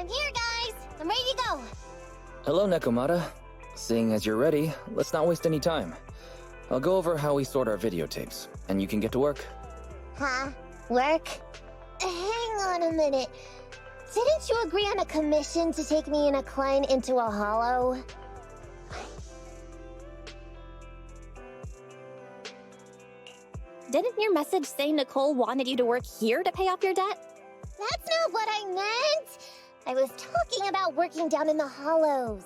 here, guys. I'm ready to go. Hello, Nekomata. Seeing as you're ready, let's not waste any time. I'll go over how we sort our videotapes, and you can get to work. Huh? Work? Hang on a minute. Didn't you agree on a commission to take me and a client into a hollow? Didn't your message say Nicole wanted you to work here to pay off your debt? That's not what I meant! I was talking about working down in the hollows.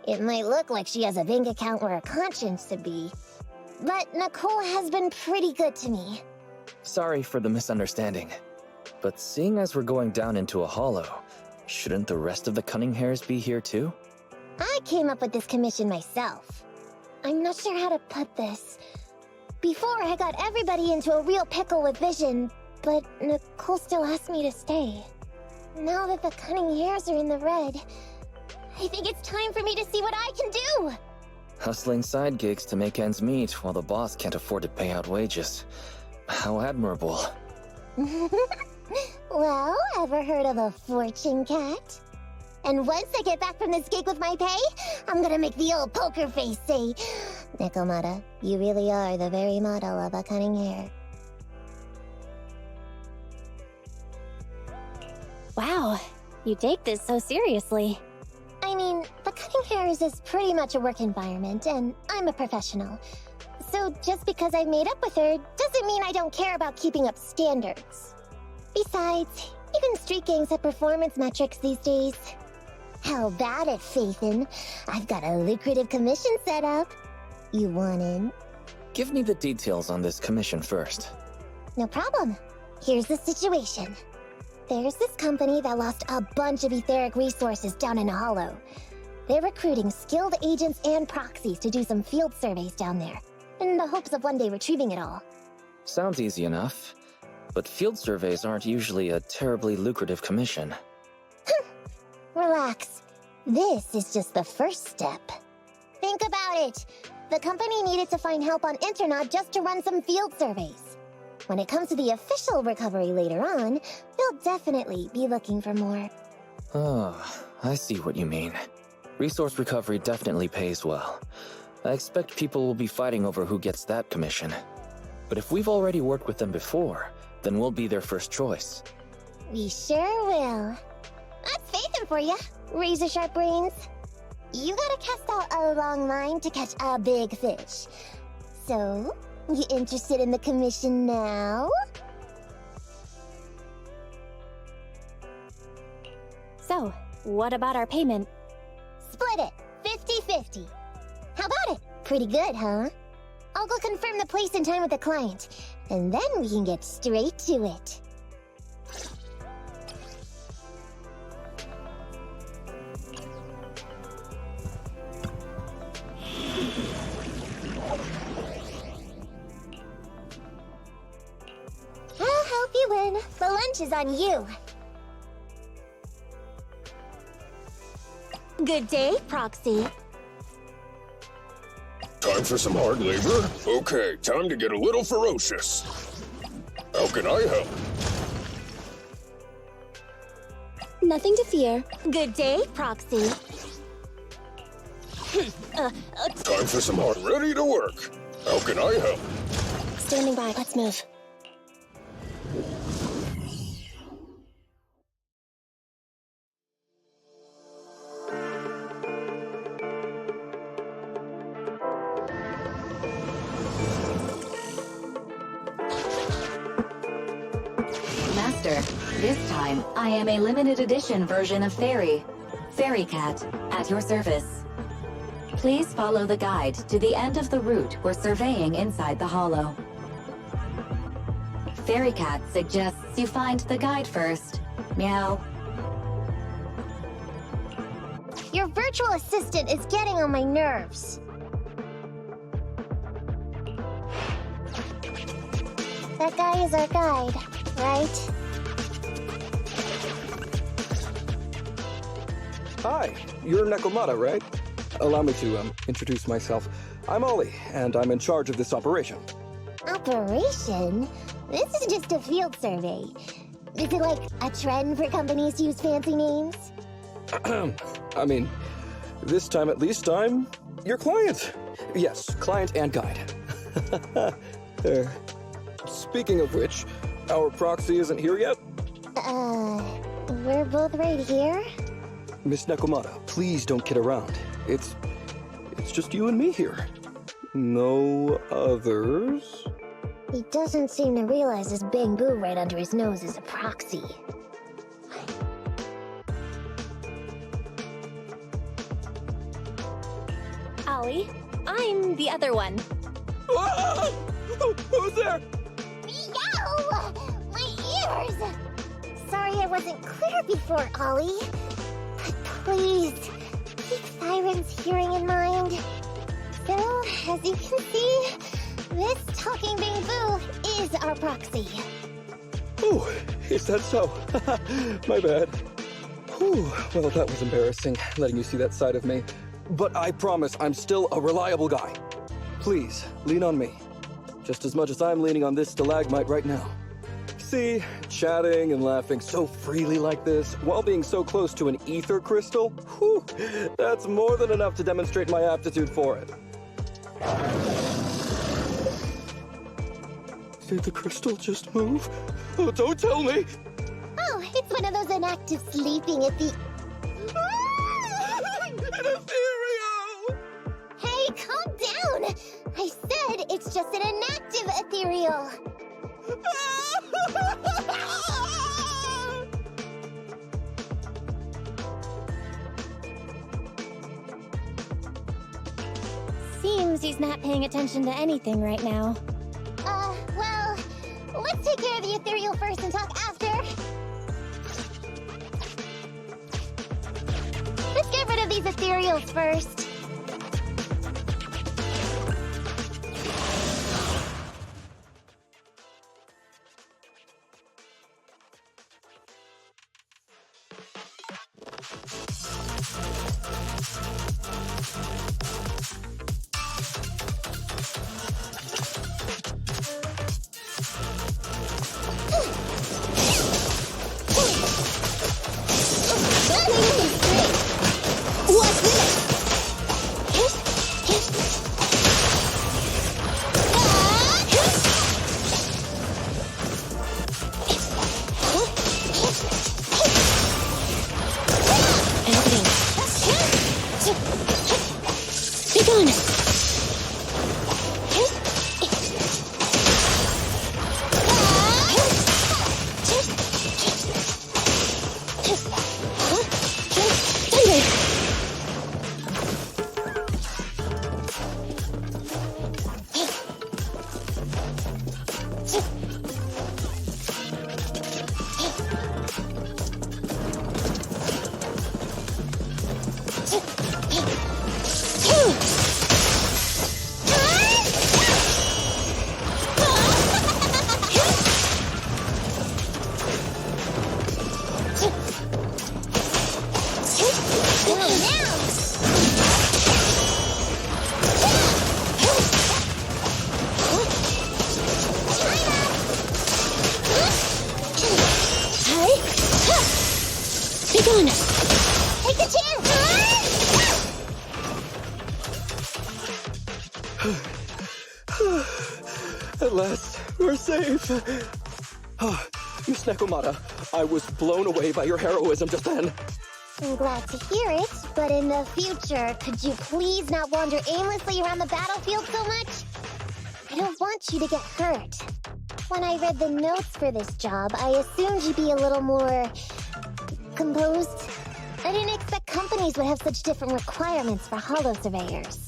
It might look like she has a bank account where her conscience should be, but Nicole has been pretty good to me. Sorry for the misunderstanding. But seeing as we're going down into a hollow, shouldn't the rest of the cunning hairs be here too? I came up with this commission myself. I'm not sure how to put this. Before, I got everybody into a real pickle with vision, but Nicole still asked me to stay. Now that the cunning hairs are in the red, I think it's time for me to see what I can do! Hustling side gigs to make ends meet while the boss can't afford to pay out wages. How admirable. Well, ever heard of a fortune cat? And once I get back from this gig with my pay, I'm gonna make the old poker face say, Nekomata, you really are the very model of a cunning hair. Wow, you take this so seriously. I mean, the cunning hairs is pretty much a work environment, and I'm a professional. So just because I've made up with her doesn't mean I don't care about keeping up standards. Besides, even street gangs have performance metrics these days. How about it, Faithin? I've got a lucrative commission set up. You want in? Give me the details on this commission first. No problem. Here's the situation. There's this company that lost a bunch of etheric resources down in a hollow. They're recruiting skilled agents and proxies to do some field surveys down there, in the hopes of one day retrieving it all. Sounds easy enough, but field surveys aren't usually a terribly lucrative commission. Relax. This is just the first step. Think about it. The company needed to find help on Internet just to run some field surveys. When it comes to the official recovery later on, they'll definitely be looking for more. Oh, I see what you mean. Resource recovery definitely pays well. I expect people will be fighting over who gets that commission. But if we've already worked with them before, then we'll be their first choice. We sure will. That's Faithin for you, razor-sharp brains. You gotta cast out a long line to catch a big fish. So, you interested in the commission now? So, what about our payment? Split it, 50-50. How about it? Pretty good, huh? I'll go confirm the place and time with the client, and then we can get straight to it. I'll help you win. The lunch is on you. Good day, Proxy. Time for some hard labor? Okay, time to get a little ferocious. How can I help? Nothing to fear. Good day, Proxy. Time for some hard... Ready to work. How can I help? Standing by, let's move. Master, this time I am a limited edition version of Fairy Cat, at your service. Please follow the guide to the end of the route we're surveying inside the hollow. Fairy Cat suggests you find the guide first. Meow. Your virtual assistant is getting on my nerves. That guy is our guide, right? Hi, you're Nekomata, right? Allow me to introduce myself. I'm Ollie, and I'm in charge of this operation. Operation? This is just a field survey. Is it like a trend for companies to use fancy names? I mean, this time at least I'm your client. Yes, client and guide. Speaking of which, our proxy isn't here yet? We're both right here? Miss Nekomata, please don't kid around. It's just you and me here. No others? He doesn't seem to realize this bamboo right under his nose is a proxy. Ollie, I'm the other one. Ah! Who's there? Yow! My ears! Sorry I wasn't clear before, Ollie. But please, keep Siren's hearing in mind. So, as you can see, this talking bamboo is our proxy. Oh, is that so? My bad. Whew, well, that was embarrassing, letting you see that side of me. But I promise I'm still a reliable guy. Please, lean on me. Just as much as I'm leaning on this stalagmite right now. See, chatting and laughing so freely like this, while being so close to an ether crystal, whew, that's more than enough to demonstrate my aptitude for it. Did the crystal just move? Oh, don't tell me! Oh, it's one of those inactive sleeping at the... An ethereal! Hey, calm down! I said it's just an inactive ethereal. Seems he's not paying attention to anything right now. Well, let's take care of the ethereal first and talk after. Let's get rid of these ethereals first. What's this? Take the chair! At last, we're safe. Miss Nekomata, I was blown away by your heroism just then. I'm glad to hear it, but in the future, could you please not wander aimlessly around the battlefield so much? I don't want you to get hurt. When I read the notes for this job, I assumed you'd be a little more... composed. I didn't expect companies would have such different requirements for holo surveyors.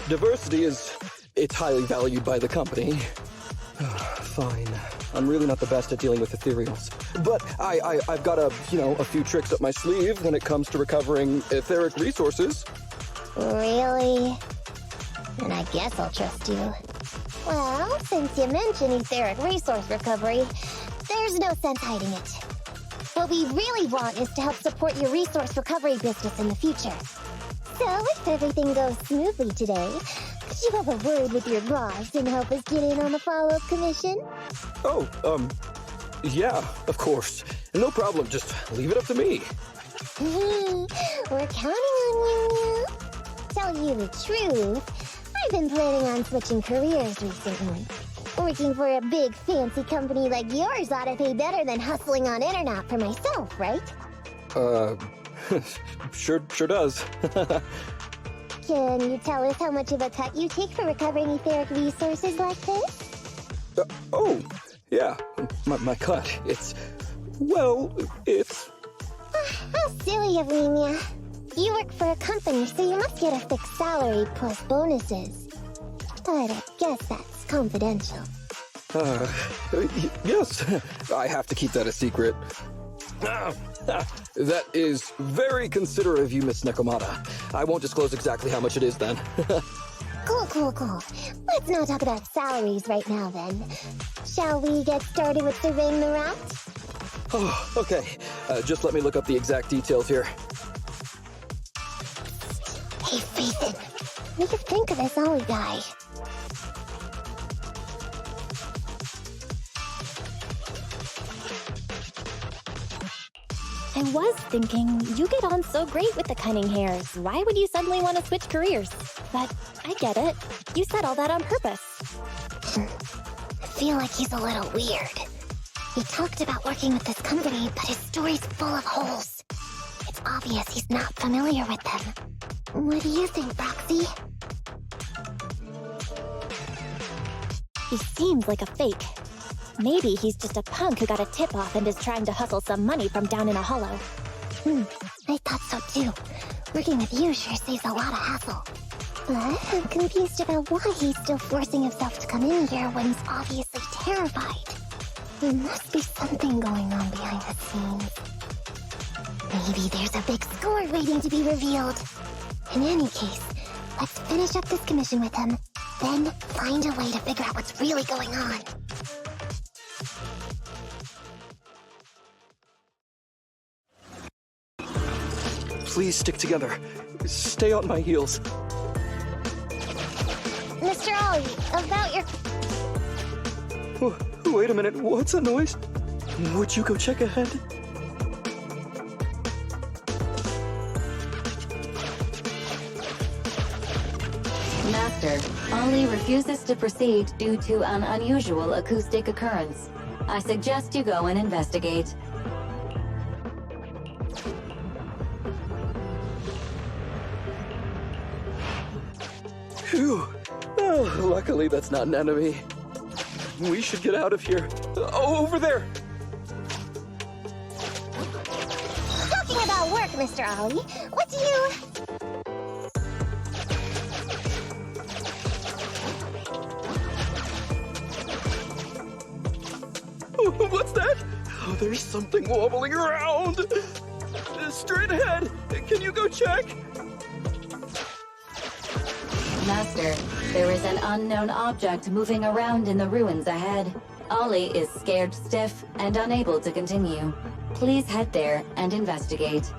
Diversity it's highly valued by the company. Fine. I'm really not the best at dealing with ethereals. But I've got a few tricks up my sleeve when it comes to recovering etheric resources. Really? Then I guess I'll trust you. Well, since you mentioned etheric resource recovery, there's no sense hiding it. What we really want is to help support your resource recovery business in the future. So, if everything goes smoothly today, could you have a word with your boss and help us get in on the follow-up commission? Oh, yeah, of course. No problem, just leave it up to me. We're counting on you. Tell you the truth, I've been planning on switching careers recently. Working for a big fancy company like yours ought to pay better than hustling on internet for myself, right? Sure does. Can you tell us how much of a cut you take for recovering etheric resources like this? Oh, yeah, my cut. It's... How silly of me, Mia. You work for a company, so you must get a fixed salary plus bonuses. But I guess that's confidential. Yes, I have to keep that a secret. That is very considerate of you, Miss Nekomata. I won't disclose exactly how much it is then. Cool. Let's not talk about salaries right now, then. Shall we get started with surveying the route? Oh, okay. Just let me look up the exact details here. Hey, Ethan. What do you think of this Ollie guy? I was thinking, you get on so great with the cunning hairs. Why would you suddenly want to switch careers? But I get it. You said all that on purpose. I feel like he's a little weird. He talked about working with this company, but his story's full of holes. It's obvious he's not familiar with them. What do you think, Roxy? He seems like a fake. Maybe he's just a punk who got a tip-off and is trying to hustle some money from down in a hollow. I thought so too. Working with you sure saves a lot of hassle. But I'm confused about why he's still forcing himself to come in here when he's obviously terrified. There must be something going on behind the scenes. Maybe there's a big score waiting to be revealed. In any case, let's finish up this commission with him, then find a way to figure out what's really going on. Please stick together. Stay on my heels. Mr. Ollie, about your... Wait a minute, what's that noise? Would you go check ahead? Master, Ollie refuses to proceed due to an unusual acoustic occurrence. I suggest you go and investigate. Phew. Oh, luckily that's not an enemy. We should get out of here. Oh, over there! Talking about work, Mr. Ollie, what do you... What's that? Oh, there's something wobbling around. Straight ahead. Can you go check? Master, there is an unknown object moving around in the ruins ahead. Ollie is scared stiff and unable to continue. Please head there and investigate.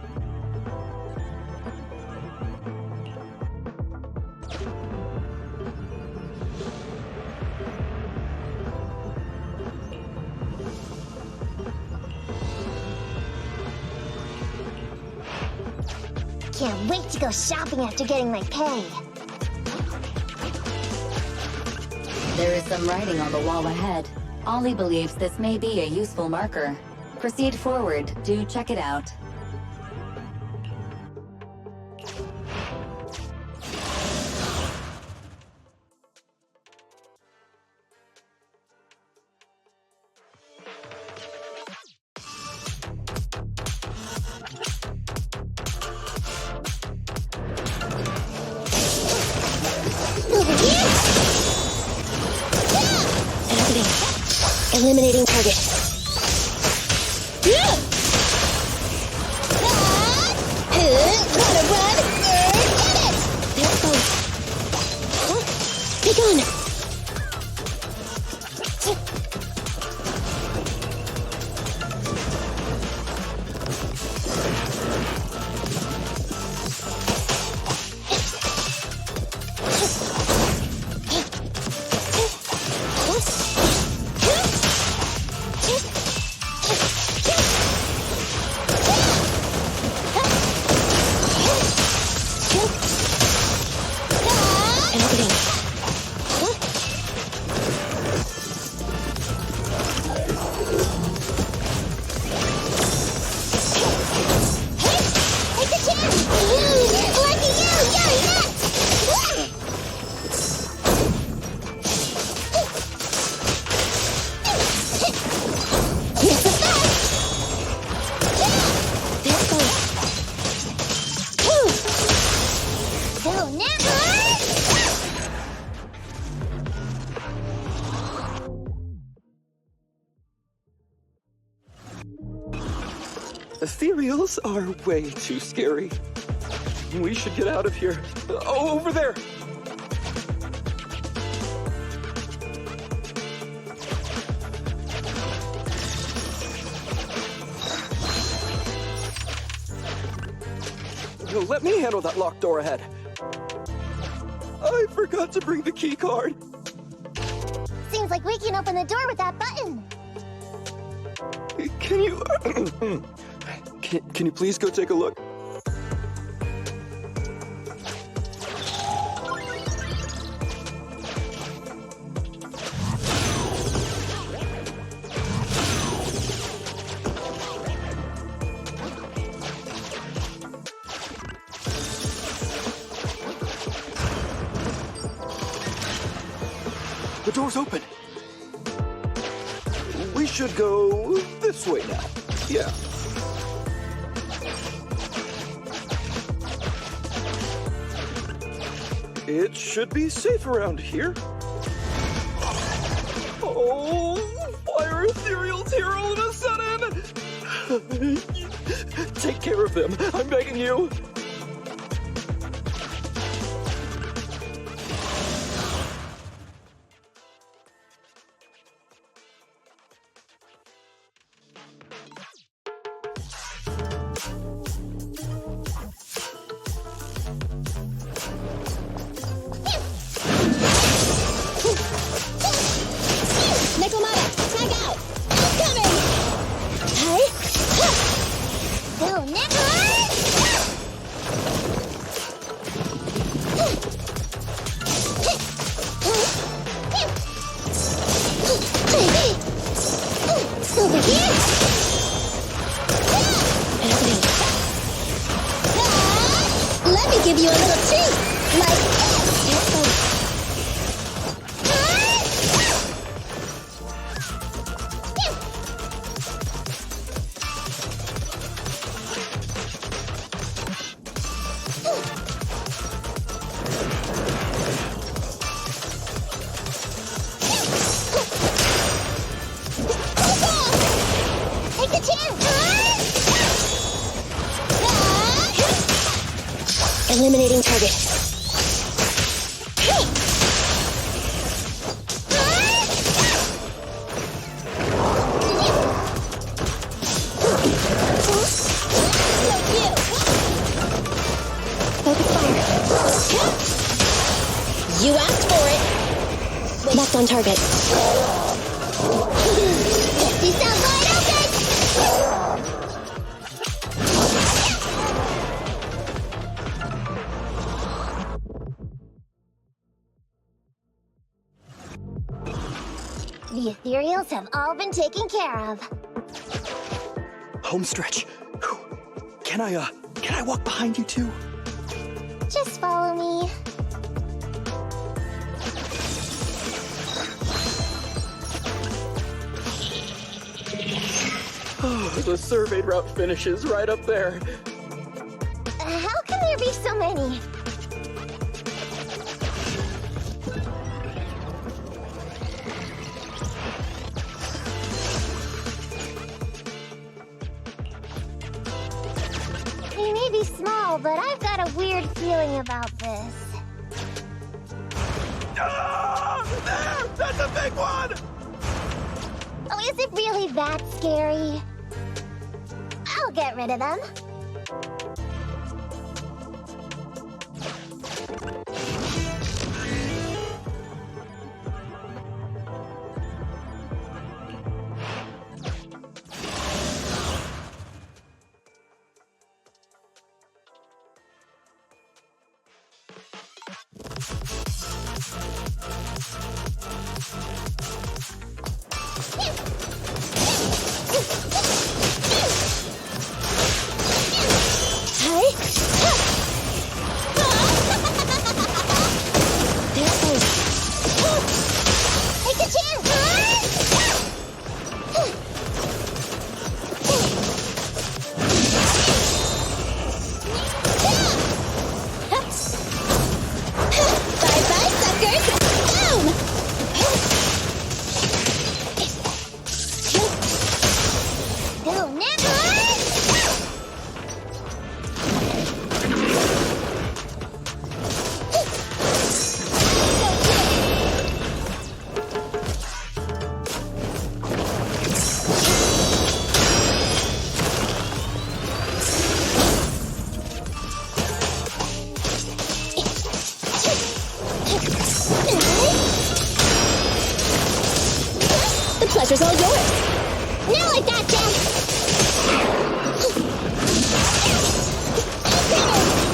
Can't wait to go shopping after getting my pay. There is some writing on the wall ahead. Ollie believes this may be a useful marker. Proceed forward. Do check it out. Eliminating target. Gotta run! Get it! Let's go. Huh? Be gone! Go now! Ethereals are way too scary. We should get out of here. Oh, over there! No, let me handle that locked door ahead. I forgot to bring the key card. Seems like we can open the door with that button. Can you... can you please go take a look? The door's open. We should go this way now. Yeah. It should be safe around here. Oh, why are ethereals here all of a sudden? Take care of them. I'm begging you. Give you a little treat, like take the chance. Eliminating target. Focus fire. You asked for it. Locked on target. You sound wide open. The ethereals have all been taken care of. Home stretch. Can I walk behind you too? Just follow me. Oh, the surveyed route finishes right up there. How can there be so many? They may be small, but I've got a weird feeling about this. Ah, there! That's a big one! Oh, is it really that scary? I'll get rid of them. pleasure's all yours. Now I gotcha!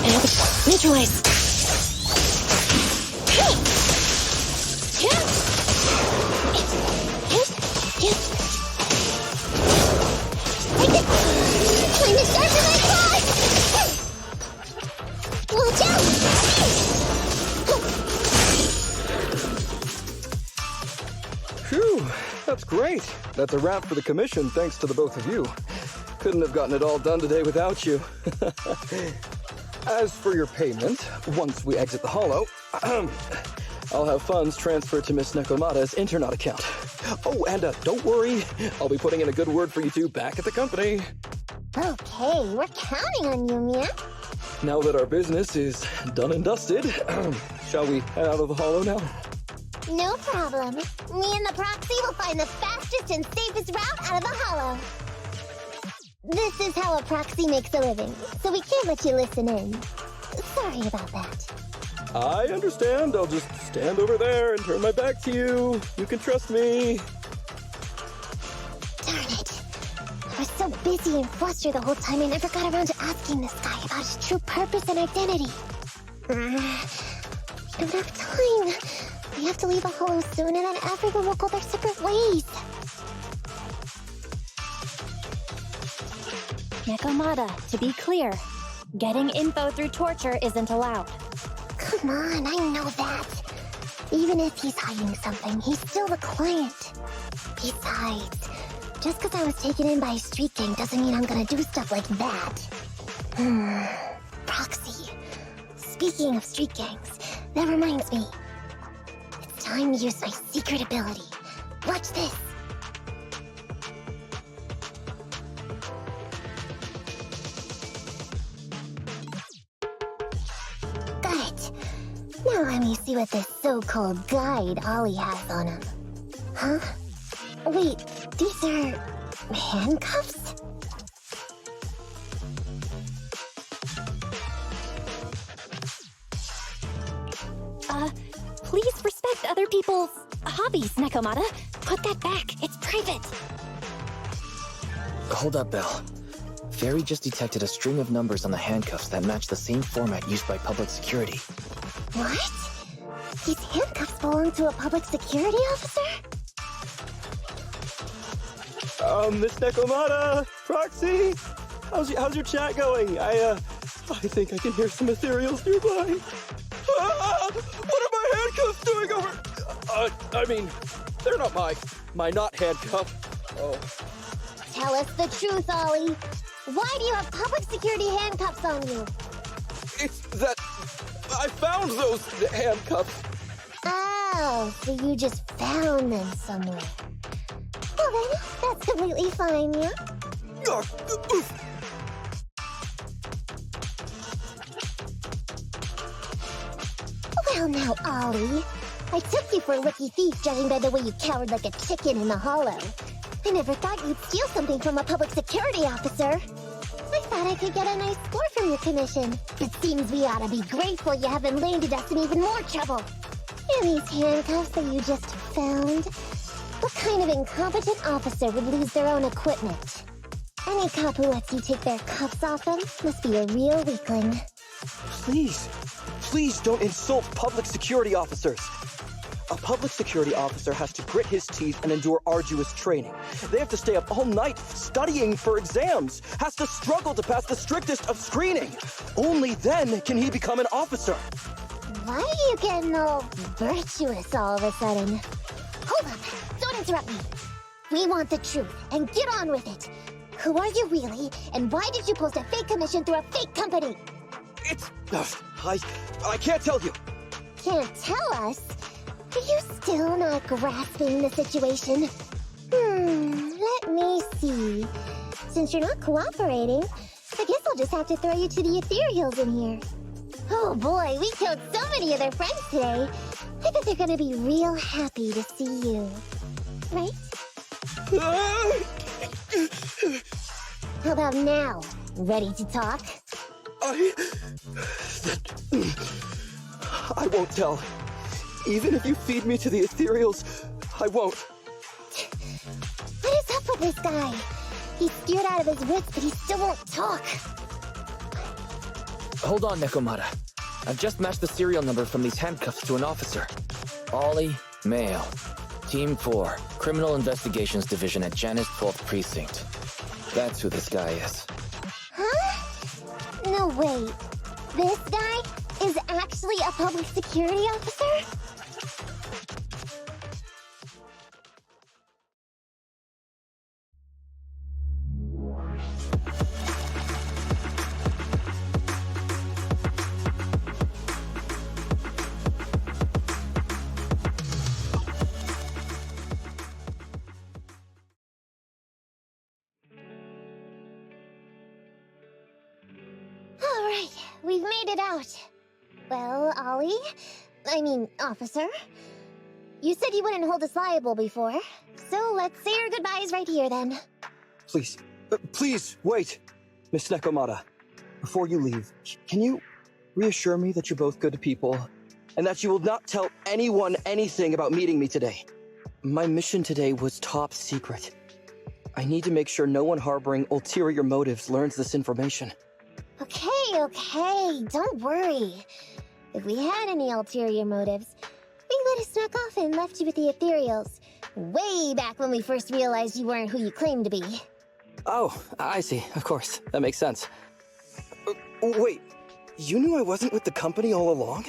And neutralize. Find the sharp in my claws! Watch out! Phew, that's great. That's a wrap for the commission, thanks to the both of you. Couldn't have gotten it all done today without you. As for your payment, once we exit the Hollow, I'll have funds transferred to Miss Nekomata's Internet account. Oh, and don't worry, I'll be putting in a good word for you two back at the company. Okay, we're counting on you, Mia. Now that our business is done and dusted, shall we head out of the Hollow now? No problem. Me and the proxy will find the fastest and safest route out of the Hollow. This is how a proxy makes a living, so we can't let you listen in. Sorry about that. I understand. I'll just stand over there and turn my back to you. You can trust me. Darn it. I was so busy and flustered the whole time I never got around to asking this guy about his true purpose and identity. We don't have time. We have to leave the Hollow soon and then everyone will go their separate ways. Nekomata, to be clear, getting info through torture isn't allowed. Come on, I know that. Even if he's hiding something, he's still the client. Besides, just because I was taken in by a street gang doesn't mean I'm gonna do stuff like that. Proxy. Speaking of street gangs, that reminds me. It's time to use my secret ability. Watch this. Got it. Now let me see what this so-called guide Ollie has on him. Huh? Wait, these are handcuffs? Please respect other people's hobbies, Nekomata. Put that back. It's private. Hold up, Belle. Fairy just detected a string of numbers on the handcuffs that match the same format used by public security. What? These handcuffs belong to a public security officer? Miss Nekomata, Proxy, how's your chat going? I think I can hear some ethereals nearby. What are my handcuffs doing over? I mean, they're not my not handcuffs. Oh. Tell us the truth, Ollie. Why do you have public security handcuffs on you? It's that I found those handcuffs. Oh, so you just found them somewhere. Well then, that's completely fine, yeah? Well now, Ollie. I took you for a rookie thief judging by the way you cowered like a chicken in the Hollow. I never thought you'd steal something from a public security officer. I thought I could get a nice score from your commission. It seems we ought to be grateful you haven't landed us in even more trouble. And these handcuffs that you just found? What kind of incompetent officer would lose their own equipment? Any cop who lets you take their cuffs off them must be a real weakling. Please don't insult public security officers. A public security officer has to grit his teeth and endure arduous training. They have to stay up all night studying for exams, has to struggle to pass the strictest of screening. Only then can he become an officer. Why are you getting all virtuous all of a sudden? Hold up! Don't interrupt me! We want the truth, and get on with it! Who are you really, and why did you post a fake commission through a fake company? It's... I can't tell you. Can't tell us? Are you still not grasping the situation? Let me see. Since you're not cooperating, I guess I'll just have to throw you to the ethereals in here. Oh boy, we killed so many of their friends today. I bet they're gonna be real happy to see you. Right? How about now? Ready to talk? I won't tell. Even if you feed me to the ethereals, I won't. this guy. He's scared out of his wits, but he still won't talk. Hold on, Nekomata. I've just matched the serial number from these handcuffs to an officer. Ollie, male. Team 4, Criminal Investigations Division at Janus 12th Precinct. That's who this guy is. Huh? No, wait. This guy is actually a public security officer? We've made it out. Well, officer, you said you wouldn't hold us liable before, so let's say our goodbyes right here then. Please, please, wait. Miss Nekomata, before you leave, can you reassure me that you're both good people, and that you will not tell anyone anything about meeting me today? My mission today was top secret. I need to make sure no one harboring ulterior motives learns this information. Okay, don't worry. If we had any ulterior motives, we would have snuck off and left you with the ethereals. Way back when we first realized you weren't who you claimed to be. Oh, I see. Of course. That makes sense. Wait, you knew I wasn't with the company all along?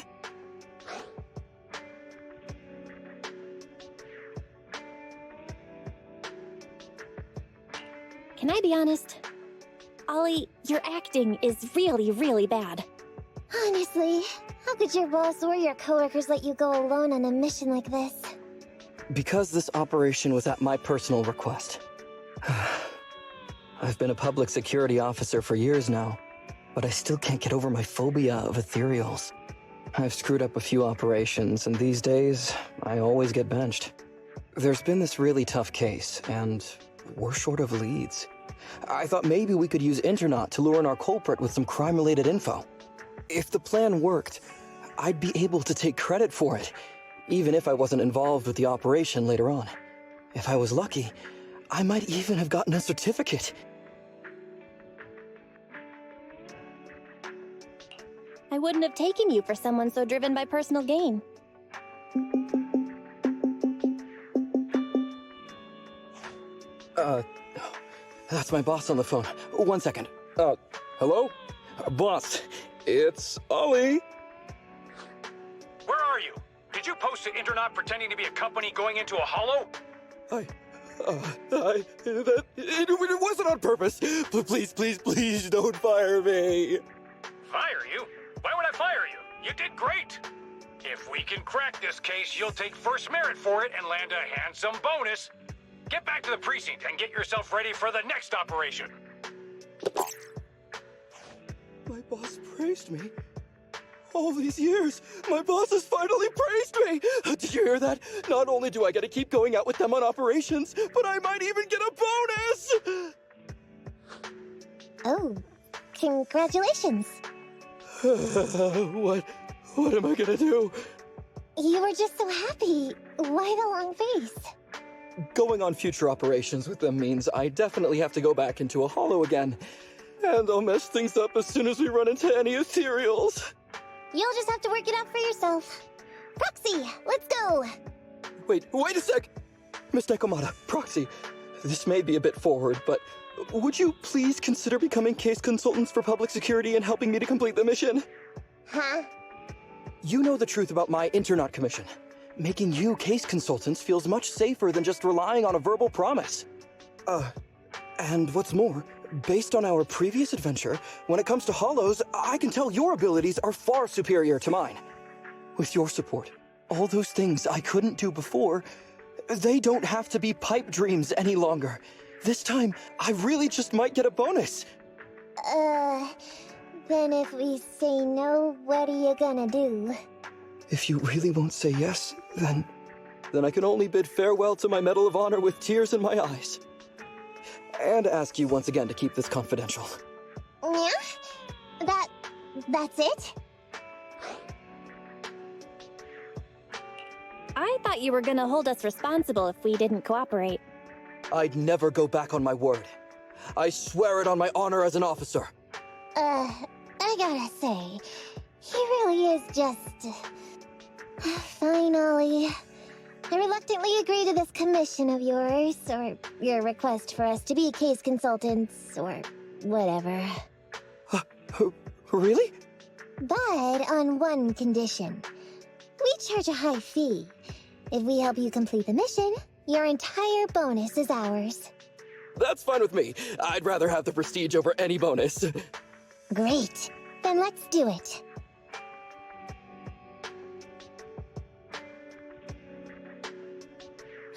Can I be honest? Ollie, your acting is really, really bad. Honestly, how could your boss or your coworkers let you go alone on a mission like this? Because this operation was at my personal request. I've been a public security officer for years now, but I still can't get over my phobia of ethereals. I've screwed up a few operations, and these days, I always get benched. There's been this really tough case, and we're short of leads. I thought maybe we could use Internaut to lure in our culprit with some crime-related info. If the plan worked, I'd be able to take credit for it, even if I wasn't involved with the operation later on. If I was lucky, I might even have gotten a certificate. I wouldn't have taken you for someone so driven by personal gain. That's my boss on the phone. 1 second. Hello? Boss, it's Ollie. Where are you? Did you post to Internaut pretending to be a company going into a hollow? It wasn't on purpose. Please don't fire me. Fire you? Why would I fire you? You did great. If we can crack this case, you'll take first merit for it and land a handsome bonus. Get back to the precinct and get yourself ready for the next operation. My boss praised me. All these years, my boss has finally praised me! Did you hear that? Not only do I get to keep going out with them on operations, but I might even get a bonus! Oh, congratulations. What am I gonna do? You were just so happy. Why the long face? Going on future operations with them means I definitely have to go back into a hollow again. And I'll mess things up as soon as we run into any ethereals. You'll just have to work it out for yourself. Proxy, let's go! Wait a sec! Miss Nekomata, Proxy, this may be a bit forward, but would you please consider becoming case consultants for public security and helping me to complete the mission? Huh? You know the truth about my Internaut commission. Making you case consultants feels much safer than just relying on a verbal promise. And what's more, based on our previous adventure, when it comes to hollows, I can tell your abilities are far superior to mine. With your support, all those things I couldn't do before, they don't have to be pipe dreams any longer. This time, I really just might get a bonus. Then if we say no, what are you gonna do? If you really won't say yes, then I can only bid farewell to my Medal of Honor with tears in my eyes. And ask you once again to keep this confidential. Yeah? That's it? I thought you were gonna hold us responsible if we didn't cooperate. I'd never go back on my word. I swear it on my honor as an officer. I gotta say, he really is just... Fine, Ollie. I reluctantly agree to this commission of yours, or your request for us to be case consultants, or whatever. Really? But on one condition. We charge a high fee. If we help you complete the mission, your entire bonus is ours. That's fine with me. I'd rather have the prestige over any bonus. Great. Then let's do it.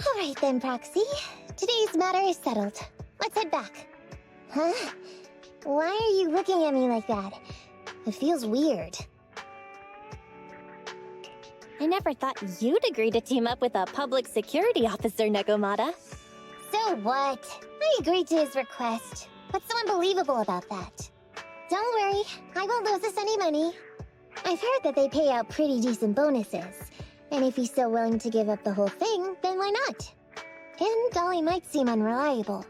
Alright then, Proxy. Today's matter is settled. Let's head back. Huh? Why are you looking at me like that? It feels weird. I never thought you'd agree to team up with a public security officer, Nekomata. So what? I agreed to his request. What's so unbelievable about that? Don't worry, I won't lose us any money. I've heard that they pay out pretty decent bonuses. And if he's so willing to give up the whole thing, then why not? And Dolly might seem unreliable,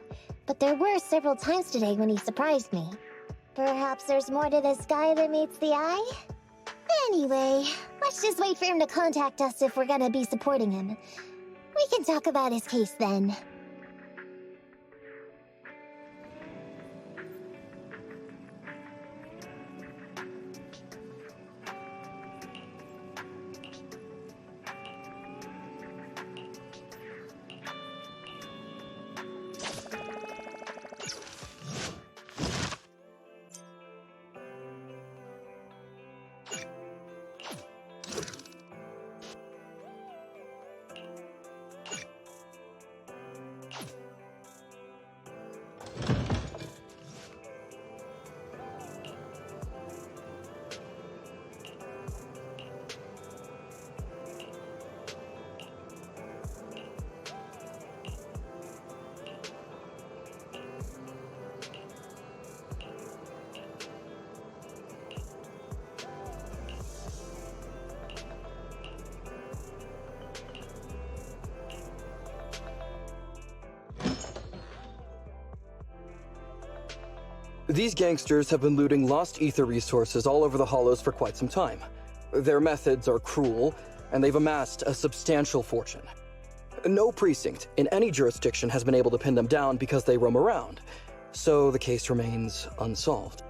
but there were several times today when he surprised me. Perhaps there's more to this guy than meets the eye? Anyway, let's just wait for him to contact us if we're gonna be supporting him. We can talk about his case then. These gangsters have been looting lost ether resources all over the Hollows for quite some time. Their methods are cruel, and they've amassed a substantial fortune. No precinct in any jurisdiction has been able to pin them down because they roam around, so the case remains unsolved.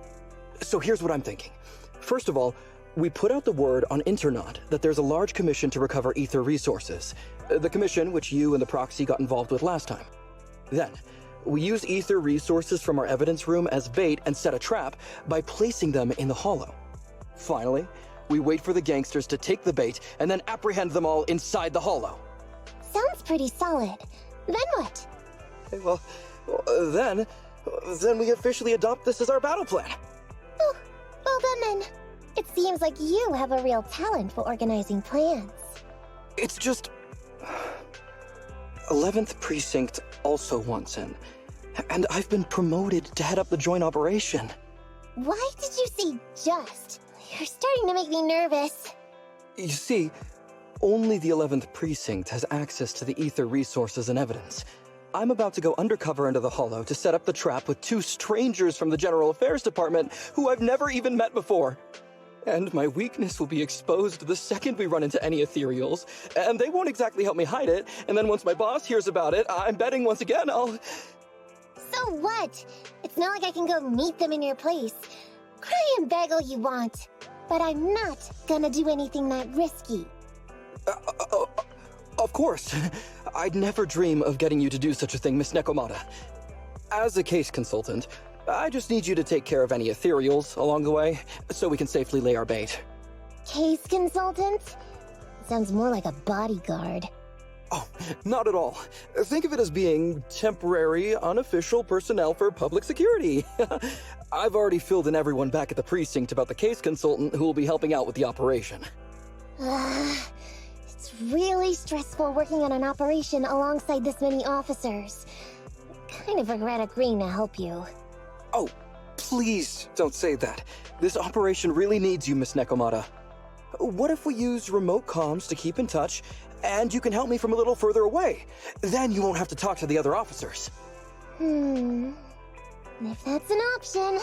So here's what I'm thinking. First of all, we put out the word on Internet that there's a large commission to recover ether resources. The commission which you and the Proxy got involved with last time. Then, we use ether resources from our evidence room as bait and set a trap by placing them in the Hollow. Finally, we wait for the gangsters to take the bait and then apprehend them all inside the Hollow. Sounds pretty solid. Then what? Well, then we officially adopt this as our battle plan. Oh, well done then. It seems like you have a real talent for organizing plans. It's just... 11th Precinct also wants in, and I've been promoted to head up the joint operation. Why did you say just? You're starting to make me nervous. You see, only the 11th Precinct has access to the ether resources and evidence. I'm about to go undercover into the Hollow to set up the trap with two strangers from the General Affairs Department who I've never even met before. And my weakness will be exposed the second we run into any ethereals, and they won't exactly help me hide it, and then once my boss hears about it, I'm betting once again I'll... So what? It's not like I can go meet them in your place. Cry and beg all you want, but I'm not gonna do anything that risky. Of course. I'd never dream of getting you to do such a thing, Miss Nekomata. As a case consultant, I just need you to take care of any ethereals along the way, so we can safely lay our bait. Case consultant? Sounds more like a bodyguard. Oh, not at all. Think of it as being temporary, unofficial personnel for public security. I've already filled in everyone back at the precinct about the case consultant who will be helping out with the operation. It's really stressful working on an operation alongside this many officers. Kind of regret agreeing to help you. Oh, please don't say that. This operation really needs you, Miss Nekomata. What if we use remote comms to keep in touch, and you can help me from a little further away? Then you won't have to talk to the other officers. If that's an option,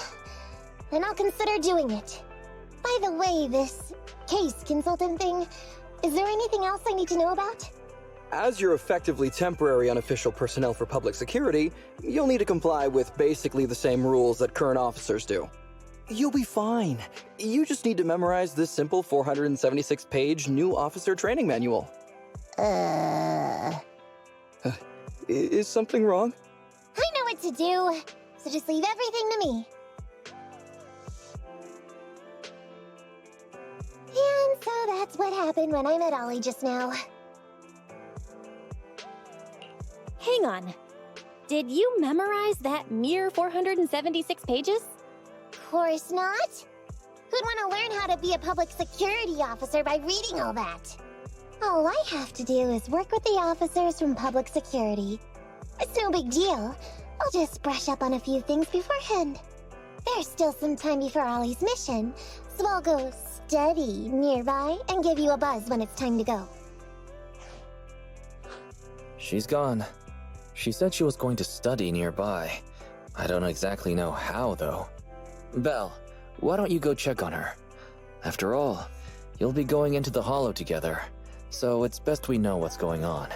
then I'll consider doing it. By the way, this case consultant thing, is there anything else I need to know about? As you're effectively temporary unofficial personnel for public security, you'll need to comply with basically the same rules that current officers do. You'll be fine. You just need to memorize this simple 476-page new officer training manual. Is something wrong? I know what to do, so just leave everything to me. And so that's what happened when I met Ollie just now. Hang on. Did you memorize that mere 476 pages? Course not. Who'd want to learn how to be a public security officer by reading all that? All I have to do is work with the officers from public security. It's no big deal. I'll just brush up on a few things beforehand. There's still some time before Ollie's mission, so I'll go study nearby and give you a buzz when it's time to go. She's gone. She said she was going to study nearby. I don't exactly know how, though. Belle, why don't you go check on her? After all, you'll be going into the Hollow together, so it's best we know what's going on.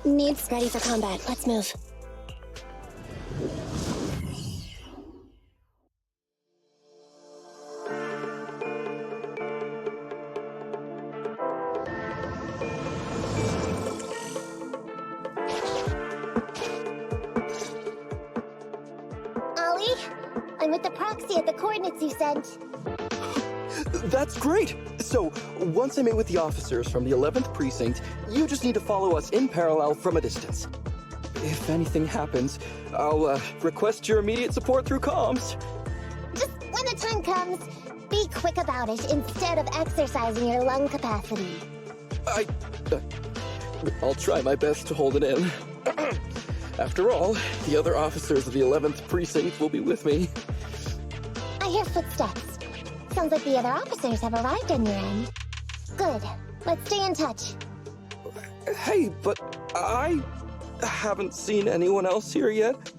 Needs ready for combat. Let's move. Ollie, I'm with the proxy at the coordinates you sent. That's great! So, once I meet with the officers from the 11th Precinct, you just need to follow us in parallel from a distance. If anything happens, I'll request your immediate support through comms. Just when the time comes, be quick about it instead of exercising your lung capacity. I'll try my best to hold it in. After all, the other officers of the 11th Precinct will be with me. I hear footsteps. Sounds like the other officers have arrived on your end. Good. Let's stay in touch. Hey, but I haven't seen anyone else here yet.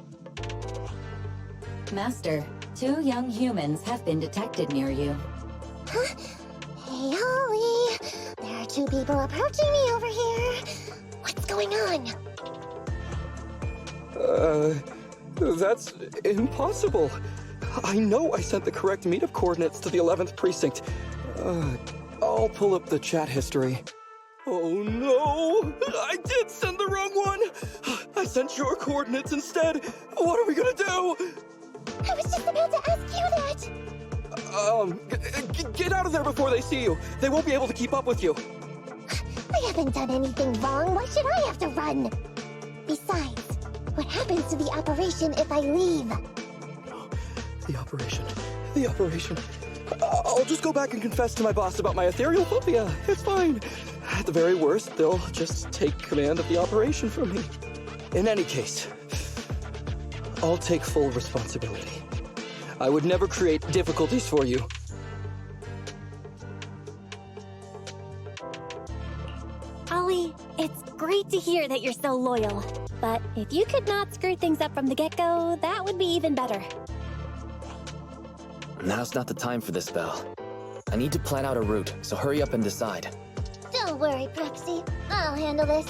Master, 2 young humans have been detected near you. Huh? Hey, Ollie. There are 2 people approaching me over here. What's going on? That's impossible. I know I sent the correct meetup coordinates to the 11th Precinct. I'll pull up the chat history. Oh no! I did send the wrong one! I sent your coordinates instead! What are we gonna do? I was just about to ask you that! Get out of there before they see you! They won't be able to keep up with you! I haven't done anything wrong. Why should I have to run? Besides, what happens to the operation if I leave? The operation. I'll just go back and confess to my boss about my ethereal phobia. It's fine. At the very worst, they'll just take command of the operation from me. In any case, I'll take full responsibility. I would never create difficulties for you. Ollie, it's great to hear that you're so loyal. But if you could not screw things up from the get-go, that would be even better. Now's not the time for this, Belle. I need to plan out a route, so hurry up and decide. Don't worry, Proxy. I'll handle this.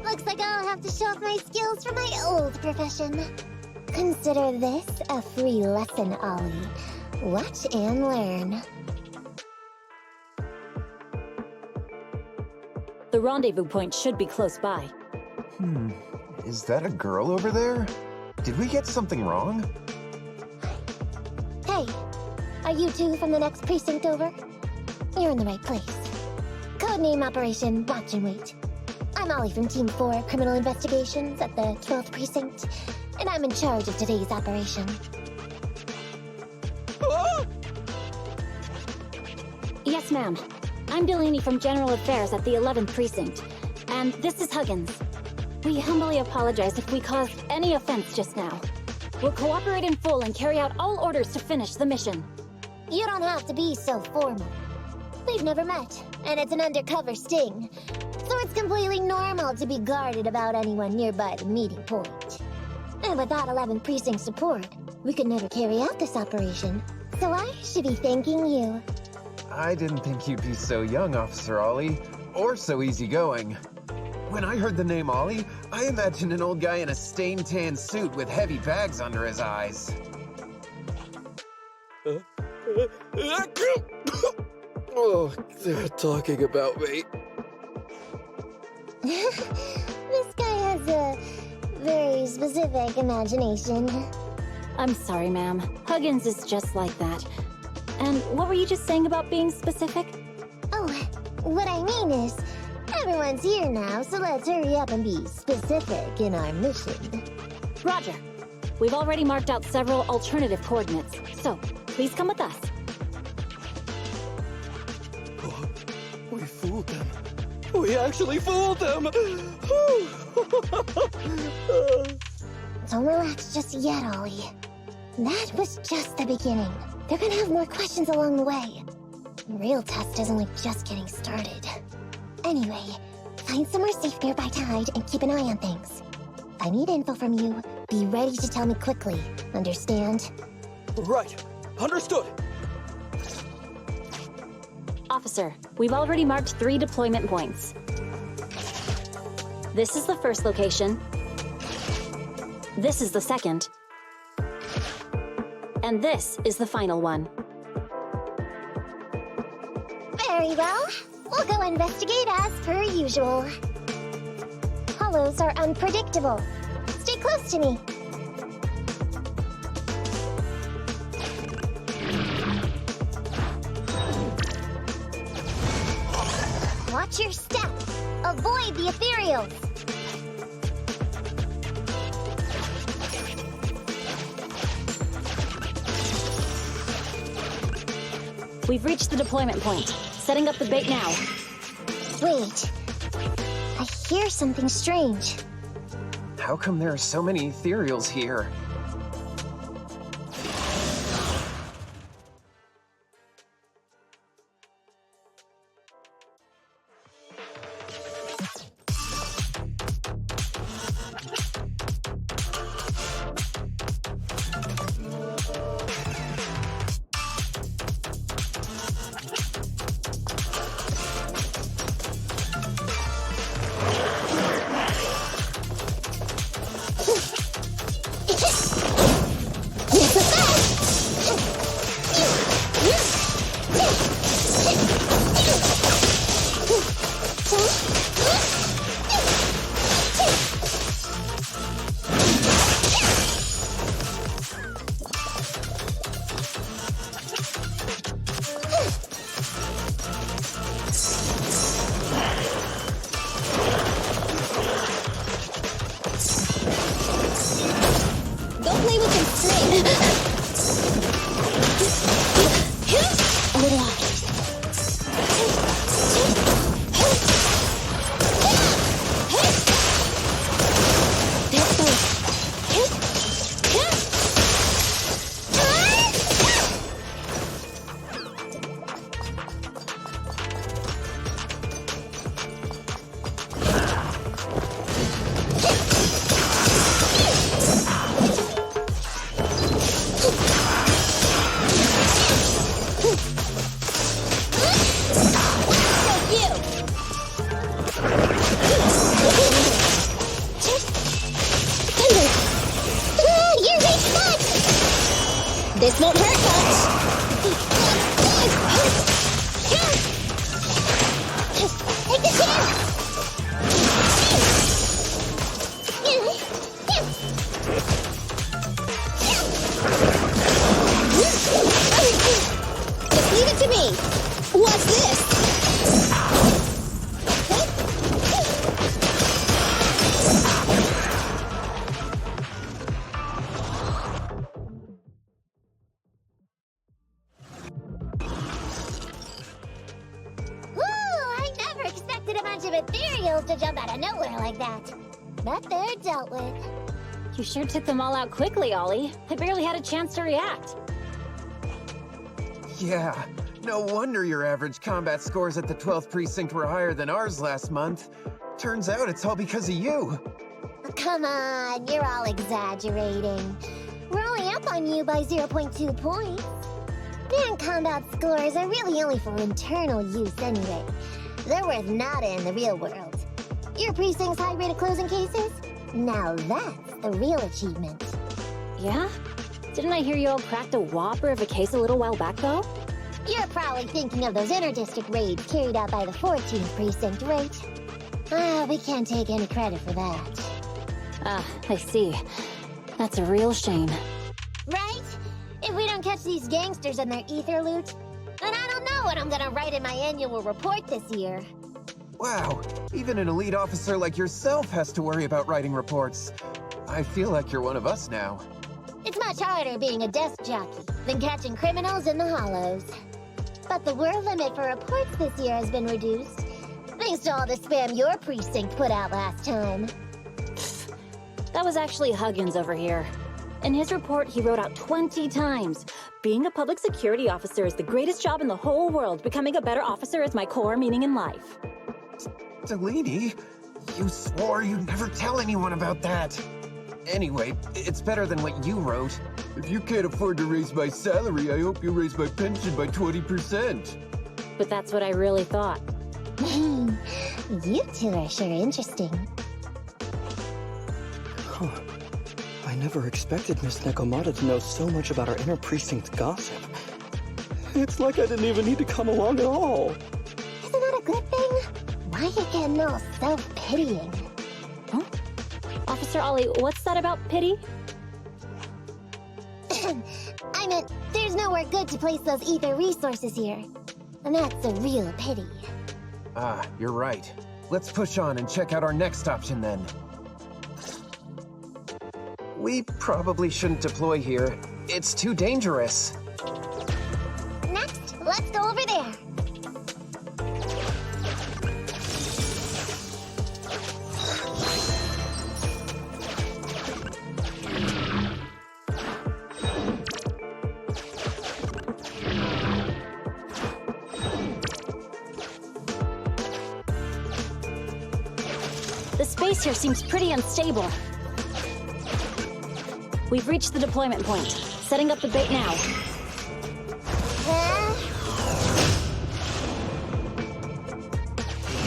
Looks like I'll have to show off my skills from my old profession. Consider this a free lesson, Ollie. Watch and learn. The rendezvous point should be close by. Is that a girl over there? Did we get something wrong? Hey, are you two from the next precinct over? You're in the right place. Codename Operation Watch and Wait. I'm Ollie from Team 4 Criminal Investigations at the 12th Precinct, and I'm in charge of today's operation. Yes, ma'am. I'm Delaney from General Affairs at the 11th Precinct, and this is Huggins. We humbly apologize if we caused any offense just now. We'll cooperate in full and carry out all orders to finish the mission. You don't have to be so formal. We've never met, and it's an undercover sting, so it's completely normal to be guarded about anyone nearby the meeting point. And without 11th Precinct support, we could never carry out this operation, so I should be thanking you. I didn't think you'd be so young, Officer Ollie, or so easygoing. When I heard the name Ollie, I imagined an old guy in a stained tan suit with heavy bags under his eyes. Oh, they're talking about me. This guy has a very specific imagination. I'm sorry, ma'am. Huggins is just like that. And what were you just saying about being specific? Oh, what I mean is, everyone's here now, so let's hurry up and be specific in our mission. Roger. We've already marked out several alternative coordinates, so please come with us. Oh, we fooled them. We actually fooled them! Don't relax just yet, Ollie. That was just the beginning. They're gonna have more questions along the way. The real test is only just getting started. Anyway, find somewhere safe nearby to hide and keep an eye on things. If I need info from you, be ready to tell me quickly. Understand? Right. Understood. Officer, we've already marked 3 deployment points. This is the first location. This is the second. And this is the final one. Very well. We'll go investigate as per usual. Hollows are unpredictable. Stay close to me. Watch your step. Avoid the ethereals. We've reached the deployment point. Setting up the bait now. Wait. I hear something strange. How come there are so many ethereals here? This won't hurt much. Take the chance. Just leave it to me. What's this? To jump out of nowhere like that. But they're dealt with. You sure took them all out quickly, Ollie. I barely had a chance to react. Yeah, no wonder your average combat scores at the 12th precinct were higher than ours last month. Turns out it's all because of you. Come on, you're all exaggerating. We're only up on you by 0.2 points. And combat scores are really only for internal use anyway. They're worth nada in the real world. Your precinct's high rate of closing cases? Now that's the real achievement. Yeah? Didn't I hear you all cracked a whopper of a case a little while back, though? You're probably thinking of those inter-district raids carried out by the 14th precinct, right? We can't take any credit for that. I see. That's a real shame. Right? If we don't catch these gangsters and their ether loot, then I don't know what I'm gonna write in my annual report this year. Wow, even an elite officer like yourself has to worry about writing reports. I feel like you're one of us now. It's much harder being a desk jockey than catching criminals in the hollows. But the word limit for reports this year has been reduced, thanks to all the spam your precinct put out last time. That was actually Huggins over here. In his report, he wrote out 20 times. Being a public security officer is the greatest job in the whole world. Becoming a better officer is my core meaning in life. Delaney, you swore you'd never tell anyone about that. Anyway, it's better than what you wrote. If you can't afford to raise my salary, I hope you raise my pension by 20%. But that's what I really thought. You two are sure interesting. Huh. I never expected Miss Nekomata to know so much about our inter-precinct gossip. It's like I didn't even need to come along at all. Isn't that a good thing? Why are you getting all self-pitying? Huh? Officer Ollie, what's that about pity? I meant, there's nowhere good to place those ether resources here. And that's a real pity. Ah, you're right. Let's push on and check out our next option then. We probably shouldn't deploy here. It's too dangerous. Next, let's go over there. The space here seems pretty unstable. We've reached the deployment point. Setting up the bait now.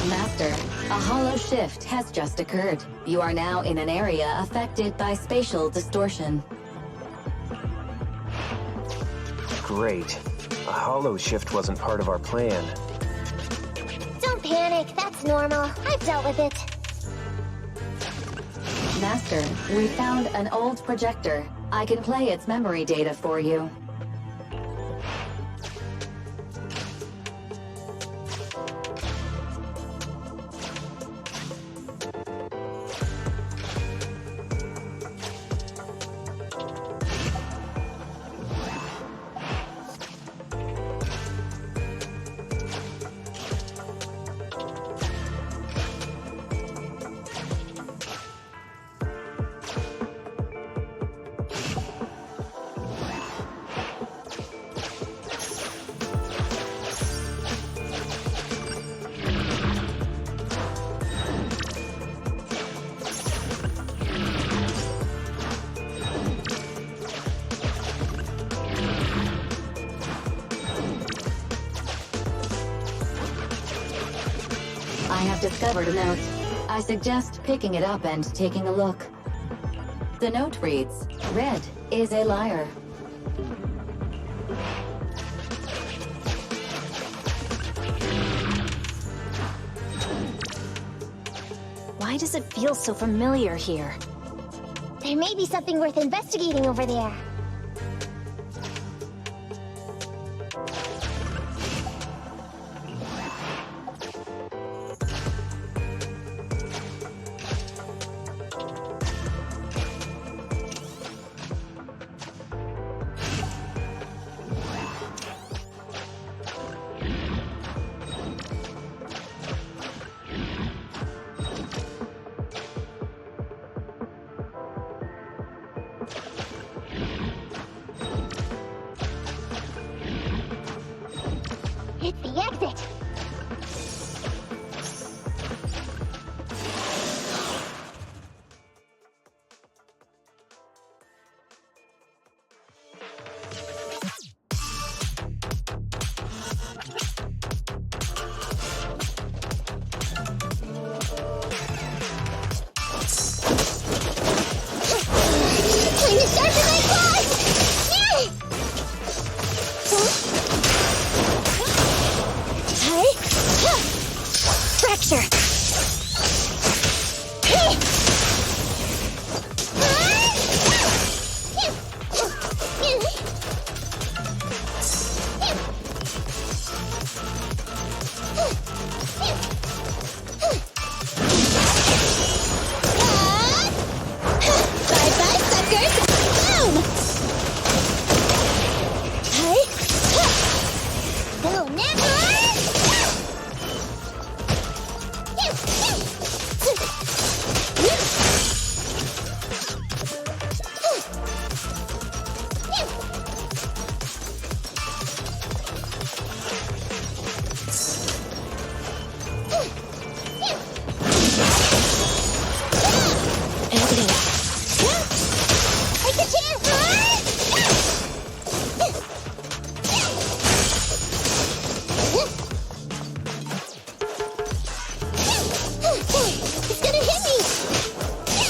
Master, a hollow shift has just occurred. You are now in an area affected by spatial distortion. Great. A hollow shift wasn't part of our plan. Don't panic, that's normal. I've dealt with it. Master, we found an old projector. I can play its memory data for you. I have discovered a note. I suggest picking it up and taking a look. The note reads, "Red is a liar." Why does it feel so familiar here? There may be something worth investigating over there. It's the exit! Time to sharpen my claws! Fracture! Bye-bye, suckers! Boom! Go now! It's gonna hit me!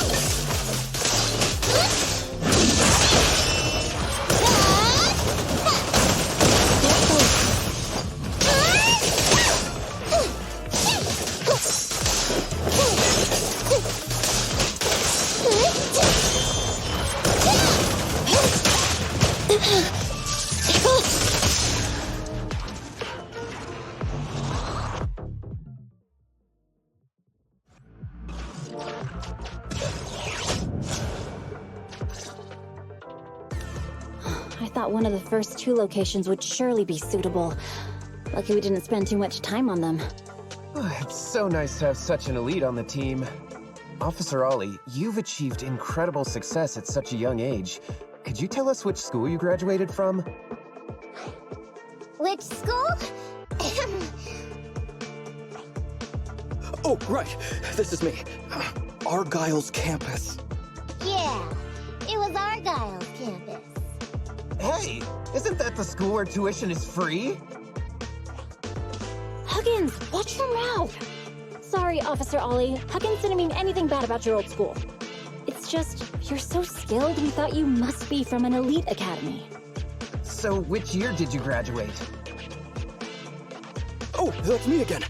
I thought one of the first two locations would surely be suitable. Lucky we didn't spend too much time on them. It's so nice to have such an elite on the team. Officer Ollie, you've achieved incredible success at such a young age. Could you tell us which school you graduated from? Which school? Oh, right. This is me. Argyle's campus. Yeah, it was Argyle's campus. Hey, isn't that the school where tuition is free? Huggins, watch your mouth! Sorry, Officer Ollie. Huggins didn't mean anything bad about your old school. It's just, you're so skilled, we thought you must be from an elite academy. So, which year did you graduate? Oh, that's me again.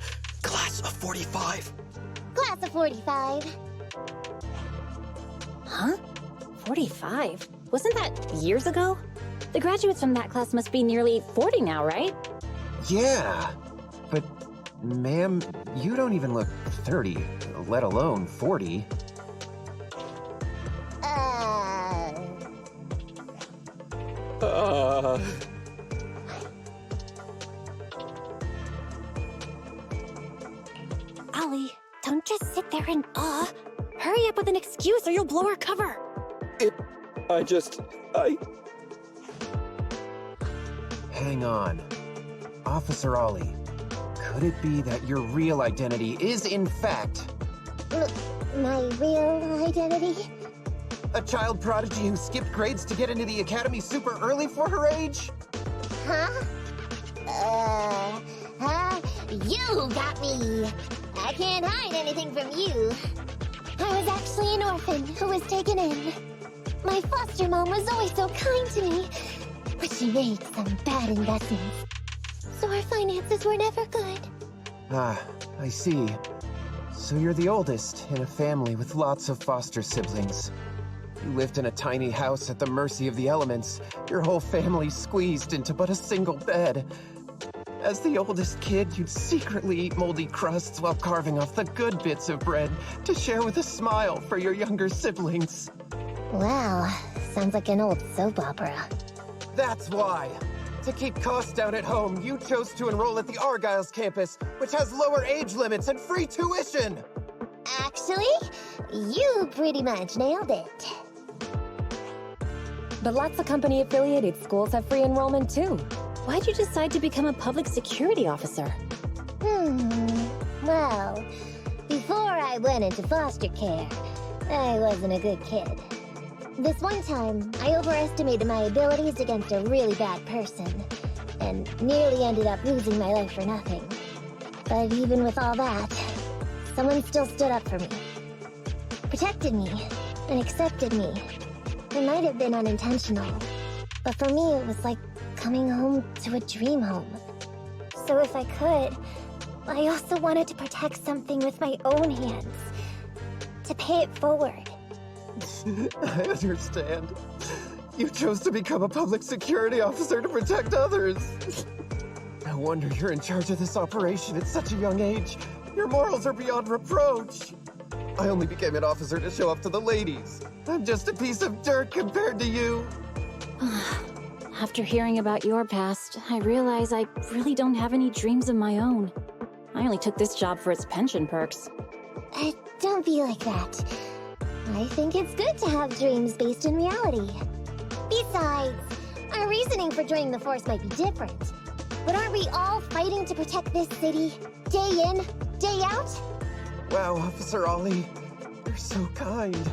Class of 45. Class of 45. Huh? 45? Wasn't that years ago? The graduates from that class must be nearly 40 now, right? Yeah, but ma'am, you don't even look 30, let alone 40. Ollie, don't just sit there in awe. Hurry up with an excuse or you'll blow our cover. Hang on. Officer Ollie, could it be that your real identity is, in fact, My real identity? a child prodigy who skipped grades to get into the academy super early for her age? Huh? You got me! I can't hide anything from you. I was actually an orphan who was taken in. My foster mom was always so kind to me, but she made some bad investments. So our finances were never good. Ah, I see. So you're the oldest in a family with lots of foster siblings. You lived in a tiny house at the mercy of the elements, your whole family squeezed into but a single bed. As the oldest kid, you'd secretly eat moldy crusts while carving off the good bits of bread to share with a smile for your younger siblings. Wow, sounds like an old soap opera. That's why. To keep costs down at home, you chose to enroll at the Argyle's campus, which has lower age limits and free tuition. Actually, you pretty much nailed it. But lots of company-affiliated schools have free enrollment too. Why'd you decide to become a public security officer? Well, before I went into foster care, I wasn't a good kid. This one time, I overestimated my abilities against a really bad person, and nearly ended up losing my life for nothing. But even with all that, someone still stood up for me, protected me, and accepted me. It might have been unintentional, but for me it was like coming home to a dream home. So if I could, I also wanted to protect something with my own hands, to pay it forward. I understand. You chose to become a public security officer to protect others. No wonder you're in charge of this operation at such a young age. Your morals are beyond reproach. I only became an officer to show up to the ladies. I'm just a piece of dirt compared to you. After hearing about your past, I realize I really don't have any dreams of my own. I only took this job for its pension perks. Don't be like that. I think it's good to have dreams based in reality. Besides, our reasoning for joining the force might be different. But aren't we all fighting to protect this city, day in, day out? Wow, Officer Ollie, you're so kind.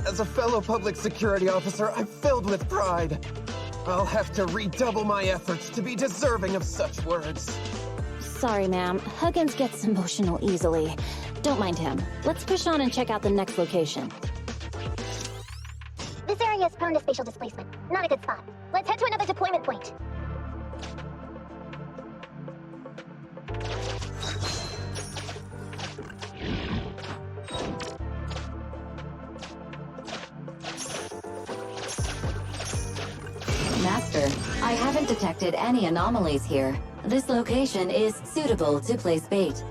As a fellow public security officer, I'm filled with pride. I'll have to redouble my efforts to be deserving of such words. Sorry, ma'am. Huggins gets emotional easily. Don't mind him. Let's push on and check out the next location. This area is prone to spatial displacement. Not a good spot. Let's head to another deployment point. Master, I haven't detected any anomalies here. This location is suitable to place bait.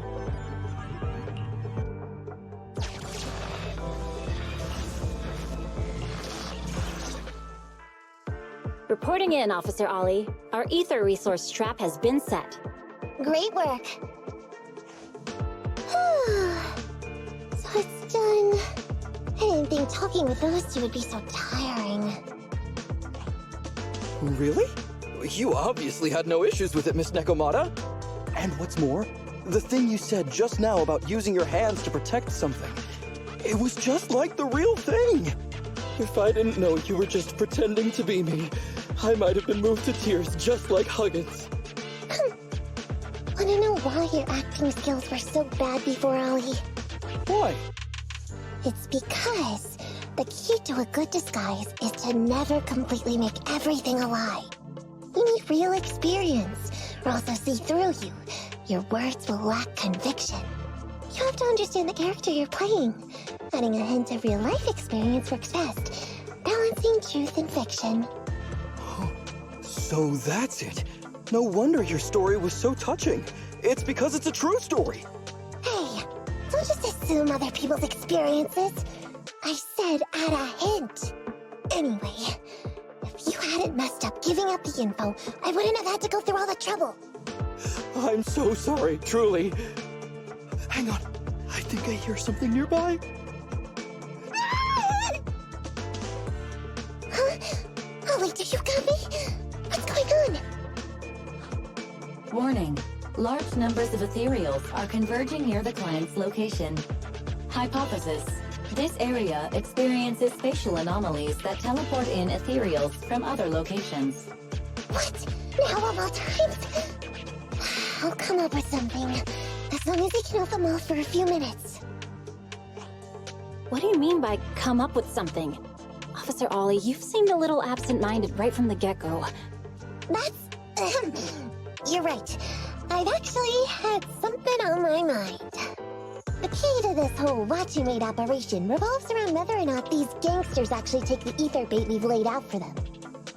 Reporting in, Officer Ollie. Our ether resource trap has been set. Great work. So it's done. I didn't think talking with those two would be so tiring. Really? You obviously had no issues with it, Miss Nekomata. And what's more, the thing you said just now about using your hands to protect something, it was just like the real thing. If I didn't know you were just pretending to be me, I might have been moved to tears just like Huggins. Wanna know why your acting skills were so bad before, Ollie? Why? It's because the key to a good disguise is to never completely make everything a lie. You need real experience, or else they'll see through you. Your words will lack conviction. You have to understand the character you're playing. Adding a hint of real-life experience works best, balancing truth and fiction. So that's it. No wonder your story was so touching. It's because it's a true story. Hey, don't just assume other people's experiences. I said add a hint. Anyway, if you hadn't messed up giving out the info, I wouldn't have had to go through all the trouble. I'm so sorry, truly. Hang on, I think I hear something nearby. Huh? Ollie, do you copy? What's going on? Warning. Large numbers of ethereals are converging near the client's location. Hypothesis. This area experiences spatial anomalies that teleport in ethereals from other locations. What? Now of all times? I'll come up with something. As long as I can hold them all for a few minutes. What do you mean by come up with something? Officer Ollie, you've seemed a little absent-minded right from the get-go. That's... You're right. I've actually had something on my mind. The key to this whole watching wait operation revolves around whether or not these gangsters actually take the ether bait we've laid out for them.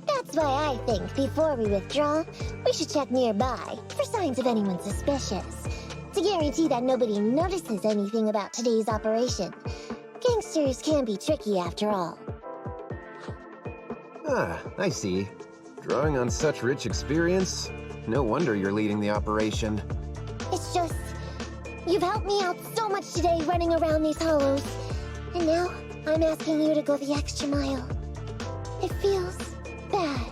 That's why I think before we withdraw, we should check nearby for signs of anyone suspicious, to guarantee that nobody notices anything about today's operation. Gangsters can be tricky after all. Ah, I see. Drawing on such rich experience, no wonder you're leading the operation. It's just, you've helped me out so much today running around these hollows. And now, I'm asking you to go the extra mile. It feels bad.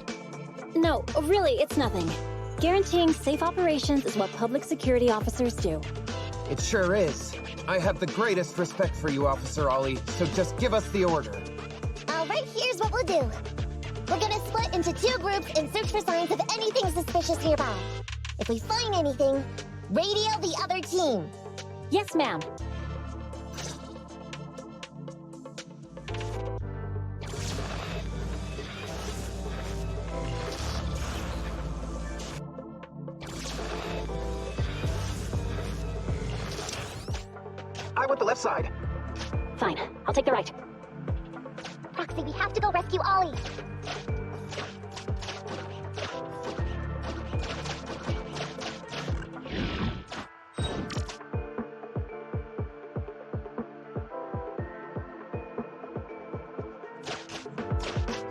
No, really, it's nothing. Guaranteeing safe operations is what public security officers do. It sure is. I have the greatest respect for you, Officer Ollie, so just give us the order. Alright, here's what we'll do. We're gonna split into 2 groups and search for signs of anything suspicious nearby. If we find anything, radio the other team. Yes, ma'am. I want the left side. Fine, I'll take the right. Roxy, we have to go rescue Ollie.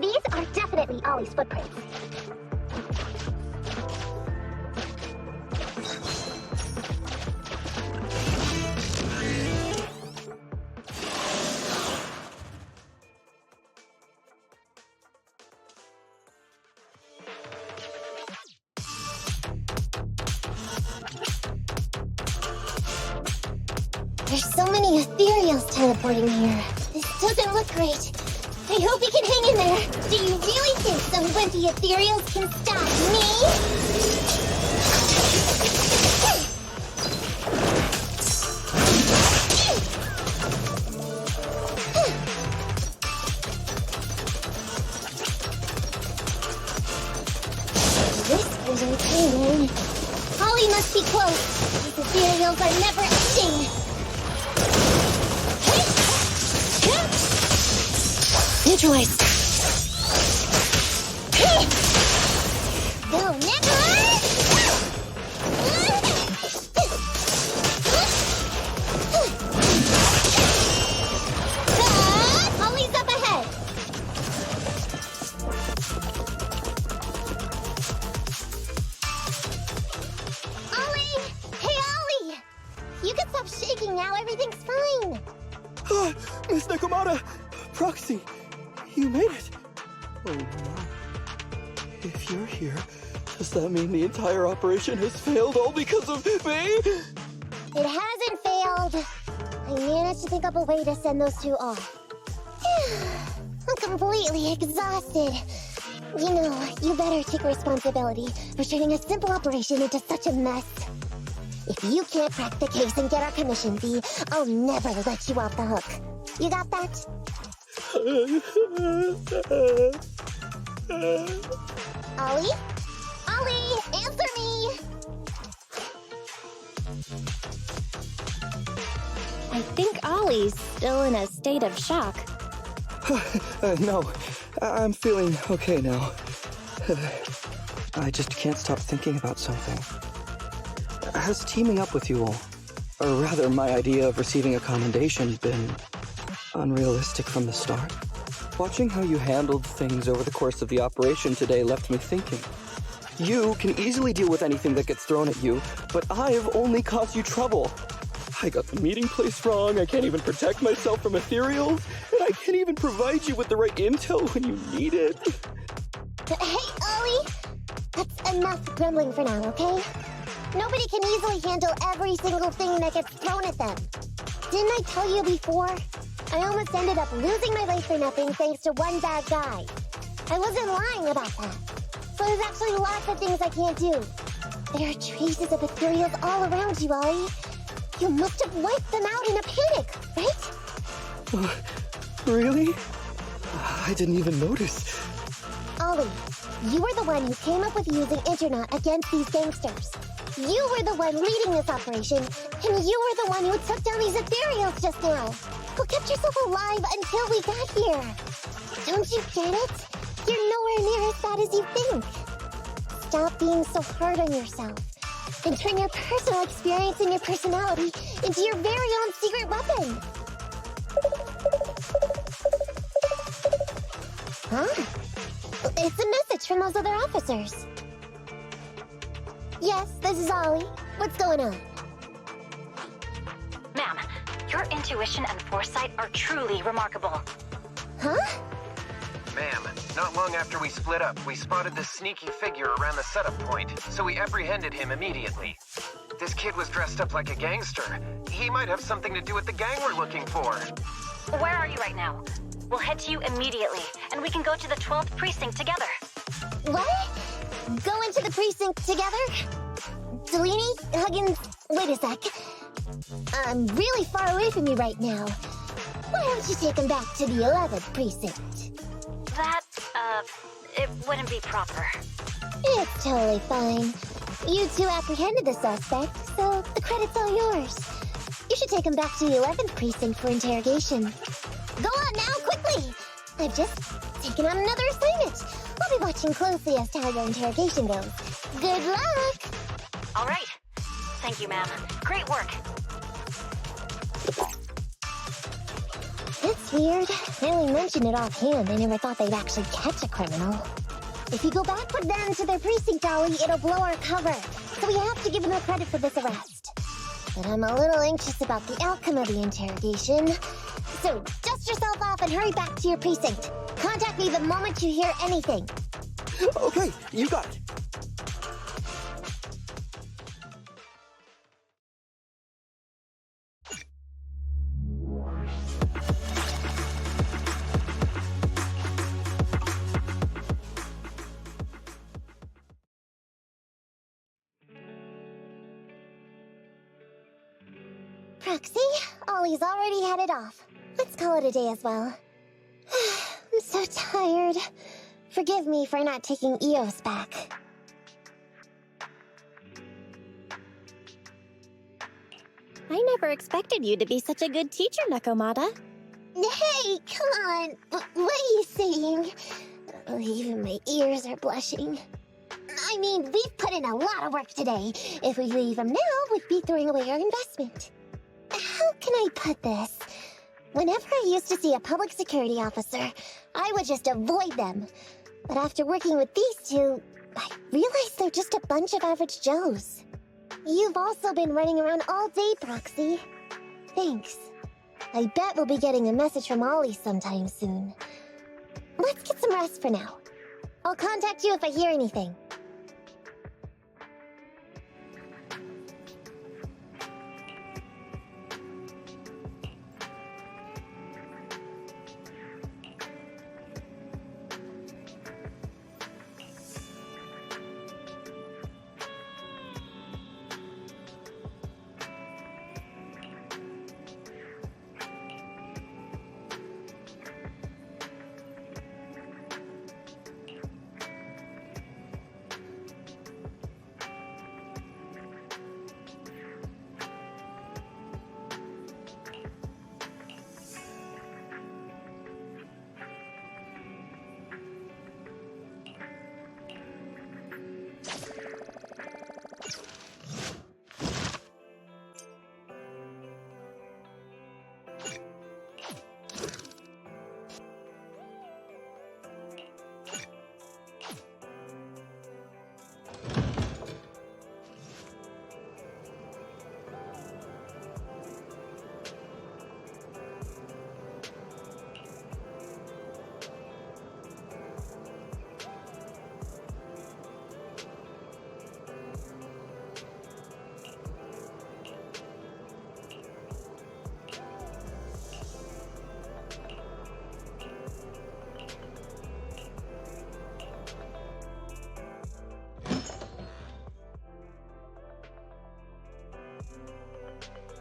These are definitely Ollie's footprints. There's so many ethereals teleporting here. This doesn't look great. I hope we can hang in there. Do you really think some wimpy ethereals can stop me? This is entertaining. Holly must be close. These ethereals are never ending. Neutralize. Go, Nicholas! Holly's up ahead. Ollie! Hey, Ollie! You can stop shaking now. Everything's fine. Miss Nakamata! Proxy! You made it! Oh no. If you're here, does that mean the entire operation has failed all because of me? It hasn't failed. I managed to think up a way to send those 2 off. I'm completely exhausted. You know, you better take responsibility for turning a simple operation into such a mess. If you can't crack the case and get our commission fee, I'll never let you off the hook. You got that? Ollie? Ollie, answer me! I think Ollie's still in a state of shock. No, I'm feeling okay now. I just can't stop thinking about something. Has teaming up with you all, or rather my idea of receiving a commendation, been unrealistic from the start? Watching how you handled things over the course of the operation today left me thinking. You can easily deal with anything that gets thrown at you, but I've only caused you trouble. I got the meeting place wrong, I can't even protect myself from ethereals, and I can't even provide you with the right intel when you need it. Hey, Ollie! That's enough grumbling for now, okay? Nobody can easily handle every single thing that gets thrown at them. Didn't I tell you before? I almost ended up losing my life for nothing thanks to one bad guy. I wasn't lying about that. So there's actually lots of things I can't do. There are traces of ethereals all around you, Ollie. You must have wiped them out in a panic, right? Really? I didn't even notice. Ollie, you were the one who came up with using Internet against these gangsters. You were the one leading this operation, And you were the one who took down these ethereals just now. Who kept yourself alive until we got here. Don't you get it? You're nowhere near as bad as you think. Stop being so hard on yourself. And turn your personal experience and your personality into your very own secret weapon. Huh? It's a message from those other officers. Yes, this is Ollie. What's going on? Ma'am, your intuition and foresight are truly remarkable. Huh? Ma'am, not long after we split up, we spotted this sneaky figure around the setup point, so we apprehended him immediately. This kid was dressed up like a gangster. He might have something to do with the gang we're looking for. Where are you right now? We'll head to you immediately, and we can go to the 12th precinct together. What? Go into the precinct together? Delaney? Huggins? Wait a sec. I'm really far away from you right now. Why don't you take him back to the 11th precinct? That, it wouldn't be proper. It's totally fine. You two apprehended the suspect, so the credit's all yours. You should take him back to the 11th precinct for interrogation. Go on now, quickly! I've just taken on another assignment. I'll be watching closely as to how your interrogation goes. Good luck! All right. Thank you, ma'am. Great work. That's weird. They only mentioned it offhand. They never thought they'd actually catch a criminal. If you go back with them to their precinct, Ollie, it'll blow our cover. So we have to give them credit for this arrest. But I'm a little anxious about the outcome of the interrogation. So dust yourself off and hurry back to your precinct. Contact me the moment you hear anything. Okay, you got it. Proxy, Ollie's already headed off. Let's call it a day as well. I'm so tired. Forgive me for not taking EOS back. I never expected you to be such a good teacher, Nakomata. Hey, come on. What are you saying? Oh, even my ears are blushing. I mean, we've put in a lot of work today. If we leave them now, we'd be throwing away our investment. How can I put this? Whenever I used to see a public security officer, I would just avoid them. But after working with these two, I realized they're just a bunch of average Joes. You've also been running around all day, Proxy. Thanks. I bet we'll be getting a message from Ollie sometime soon. Let's get some rest for now. I'll contact you if I hear anything.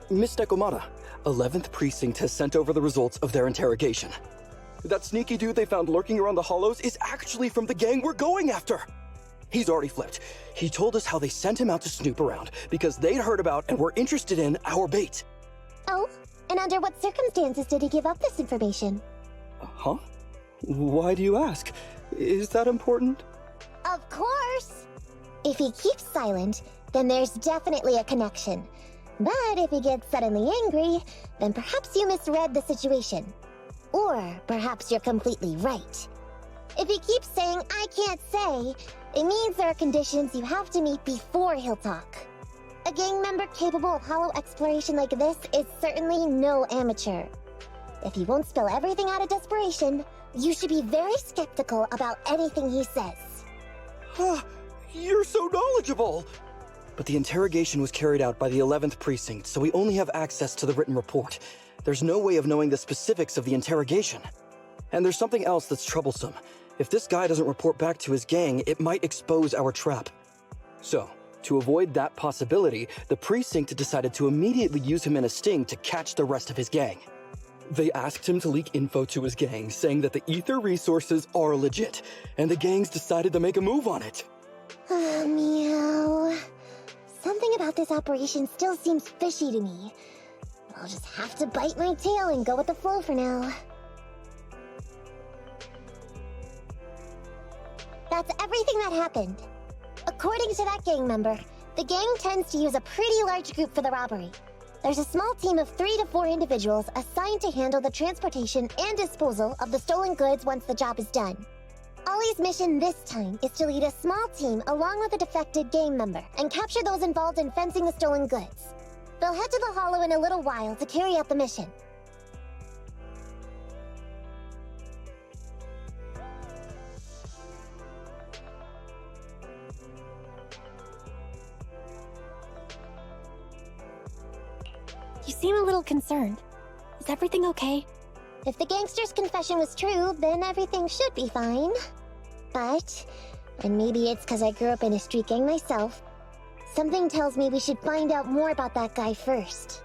Miss Nakomata, 11th Precinct has sent over the results of their interrogation. That sneaky dude they found lurking around the hollows is actually from the gang we're going after! He's already flipped. He told us how they sent him out to snoop around because they'd heard about and were interested in our bait. Oh? And under what circumstances did he give up this information? Huh? Why do you ask? Is that important? Of course! If he keeps silent, then there's definitely a connection. But if he gets suddenly angry, then perhaps you misread the situation. Or perhaps you're completely right. If he keeps saying, "I can't say," it means there are conditions you have to meet before he'll talk. A gang member capable of hollow exploration like this is certainly no amateur. If he won't spill everything out of desperation, you should be very skeptical about anything he says. You're so knowledgeable! But the interrogation was carried out by the 11th Precinct, so we only have access to the written report. There's no way of knowing the specifics of the interrogation. And there's something else that's troublesome. If this guy doesn't report back to his gang, it might expose our trap. So, to avoid that possibility, the Precinct decided to immediately use him in a sting to catch the rest of his gang. They asked him to leak info to his gang, saying that the ether resources are legit, and the gangs decided to make a move on it. Meow. Something about this operation still seems fishy to me. I'll just have to bite my tail and go with the flow for now. That's everything that happened. According to that gang member, the gang tends to use a pretty large group for the robbery. There's a small team of 3 to 4 individuals assigned to handle the transportation and disposal of the stolen goods once the job is done. Ollie's mission this time is to lead a small team along with a defected gang member and capture those involved in fencing the stolen goods. They'll head to the Hollow in a little while to carry out the mission. You seem a little concerned. Is everything okay? If the gangster's confession was true, then everything should be fine. But, and maybe it's because I grew up in a street gang myself, something tells me we should find out more about that guy first.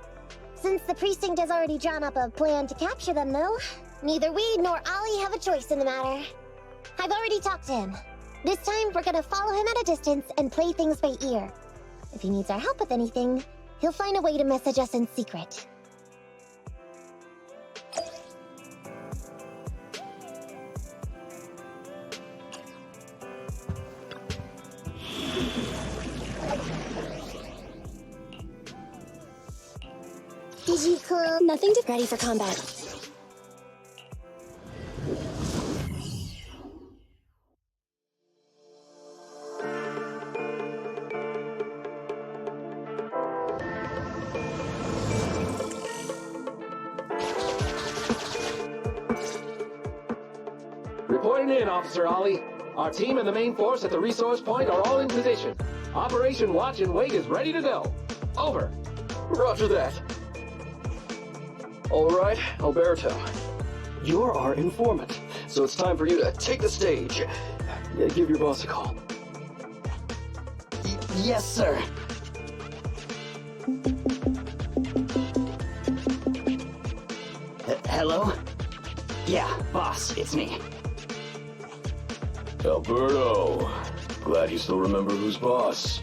Since the precinct has already drawn up a plan to capture them, though, neither we nor Ollie have a choice in the matter. I've already talked to him. This time, we're gonna follow him at a distance and play things by ear. If he needs our help with anything, he'll find a way to message us in secret. Nothing to ready for combat. Reporting in, Officer Ollie. Our team and the main force at the resource point are all in position. Operation Watch and Wait is ready to go. Over. Roger that. All right, Alberto. You're our informant, so it's time for you to take the stage. Yeah, give your boss a call. Yes, sir. Hello? Yeah, boss, it's me. Alberto, glad you still remember who's boss.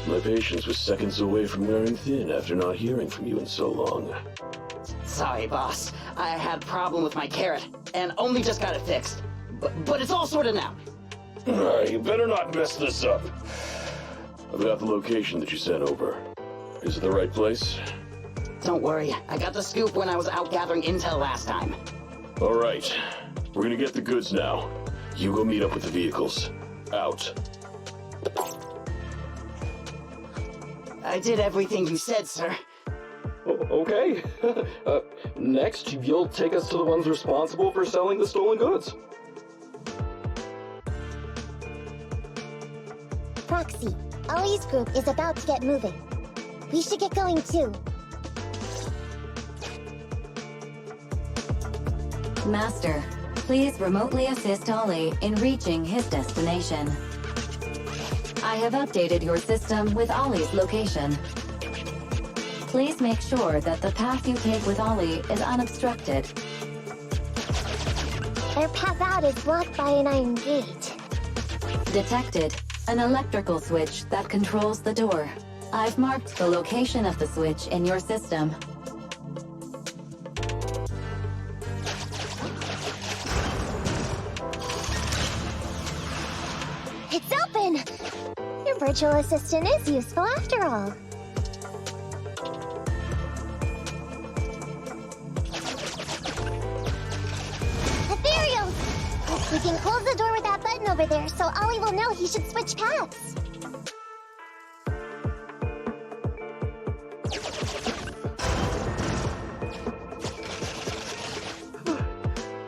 My patience was seconds away from wearing thin after not hearing from you in so long. Sorry, boss. I had a problem with my carrot, and only just got it fixed. But it's all sorted now. You better not mess this up. I've got the location that you sent over. Is it the right place? Don't worry, I got the scoop when I was out gathering intel last time. All right, we're gonna get the goods now. You go meet up with the vehicles. Out. I did everything you said, sir. Okay. Next, you'll take us to the ones responsible for selling the stolen goods. Proxy, Ollie's group is about to get moving. We should get going too. Master, please remotely assist Ollie in reaching his destination. I have updated your system with Ollie's location. Please make sure that the path you take with Ollie is unobstructed. Their path out is blocked by an iron gate. Detected. An electrical switch that controls the door. I've marked the location of the switch in your system. It's open! Your virtual assistant is useful after all. Ethereal! We can close the door with that button over there, so Ollie will know he should switch paths.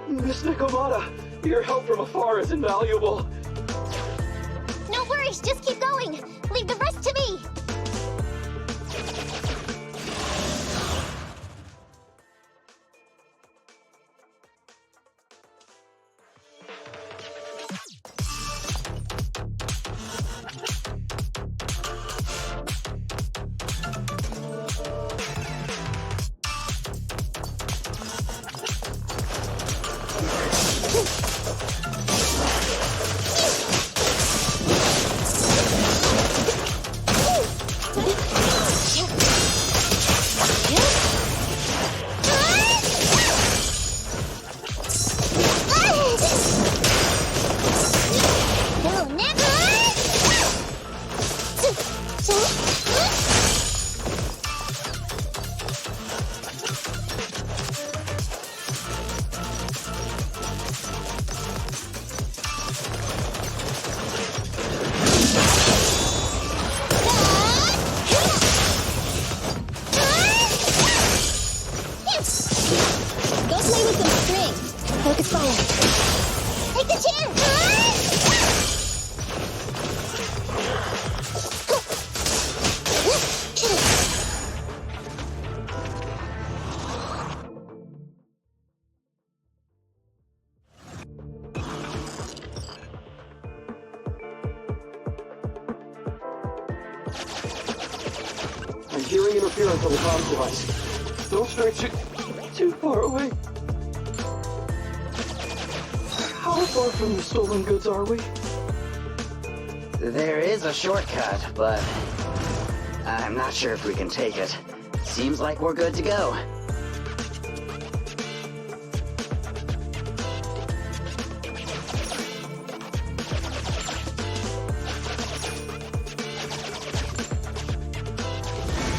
Miss Nikomata, your help from afar is invaluable. No worries, just keep going. Leave the rest to me. I'm hearing interference on the comm device. Don't stray too far away. How far from the stolen goods are we? There is a shortcut, but I'm not sure if we can take it. Seems like we're good to go.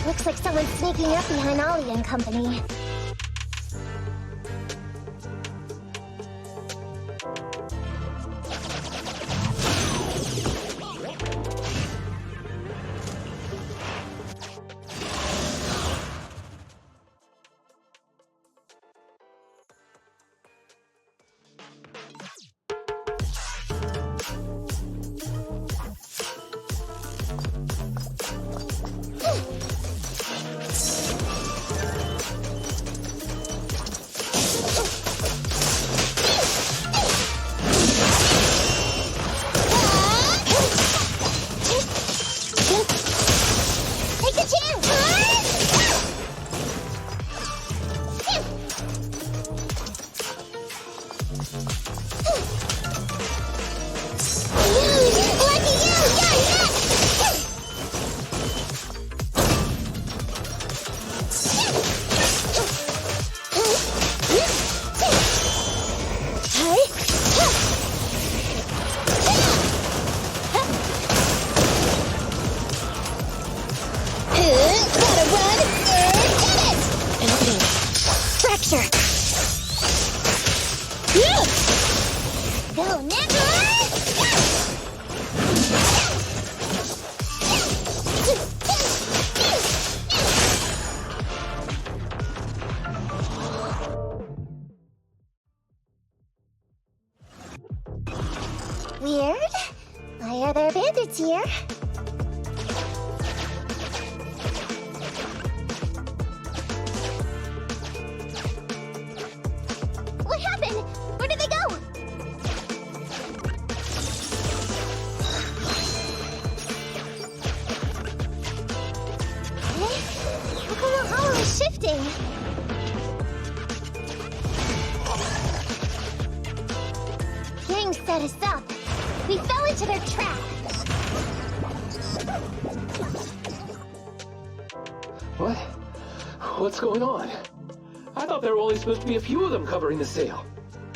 Looks like someone's sneaking up behind Ollie and company. Weird. Why are there bandits here? What happened? Where did they go? How come the hollow is shifting? Yang set us up. We fell into their trap. What's going on? I thought there were only supposed to be a few of them covering the sale.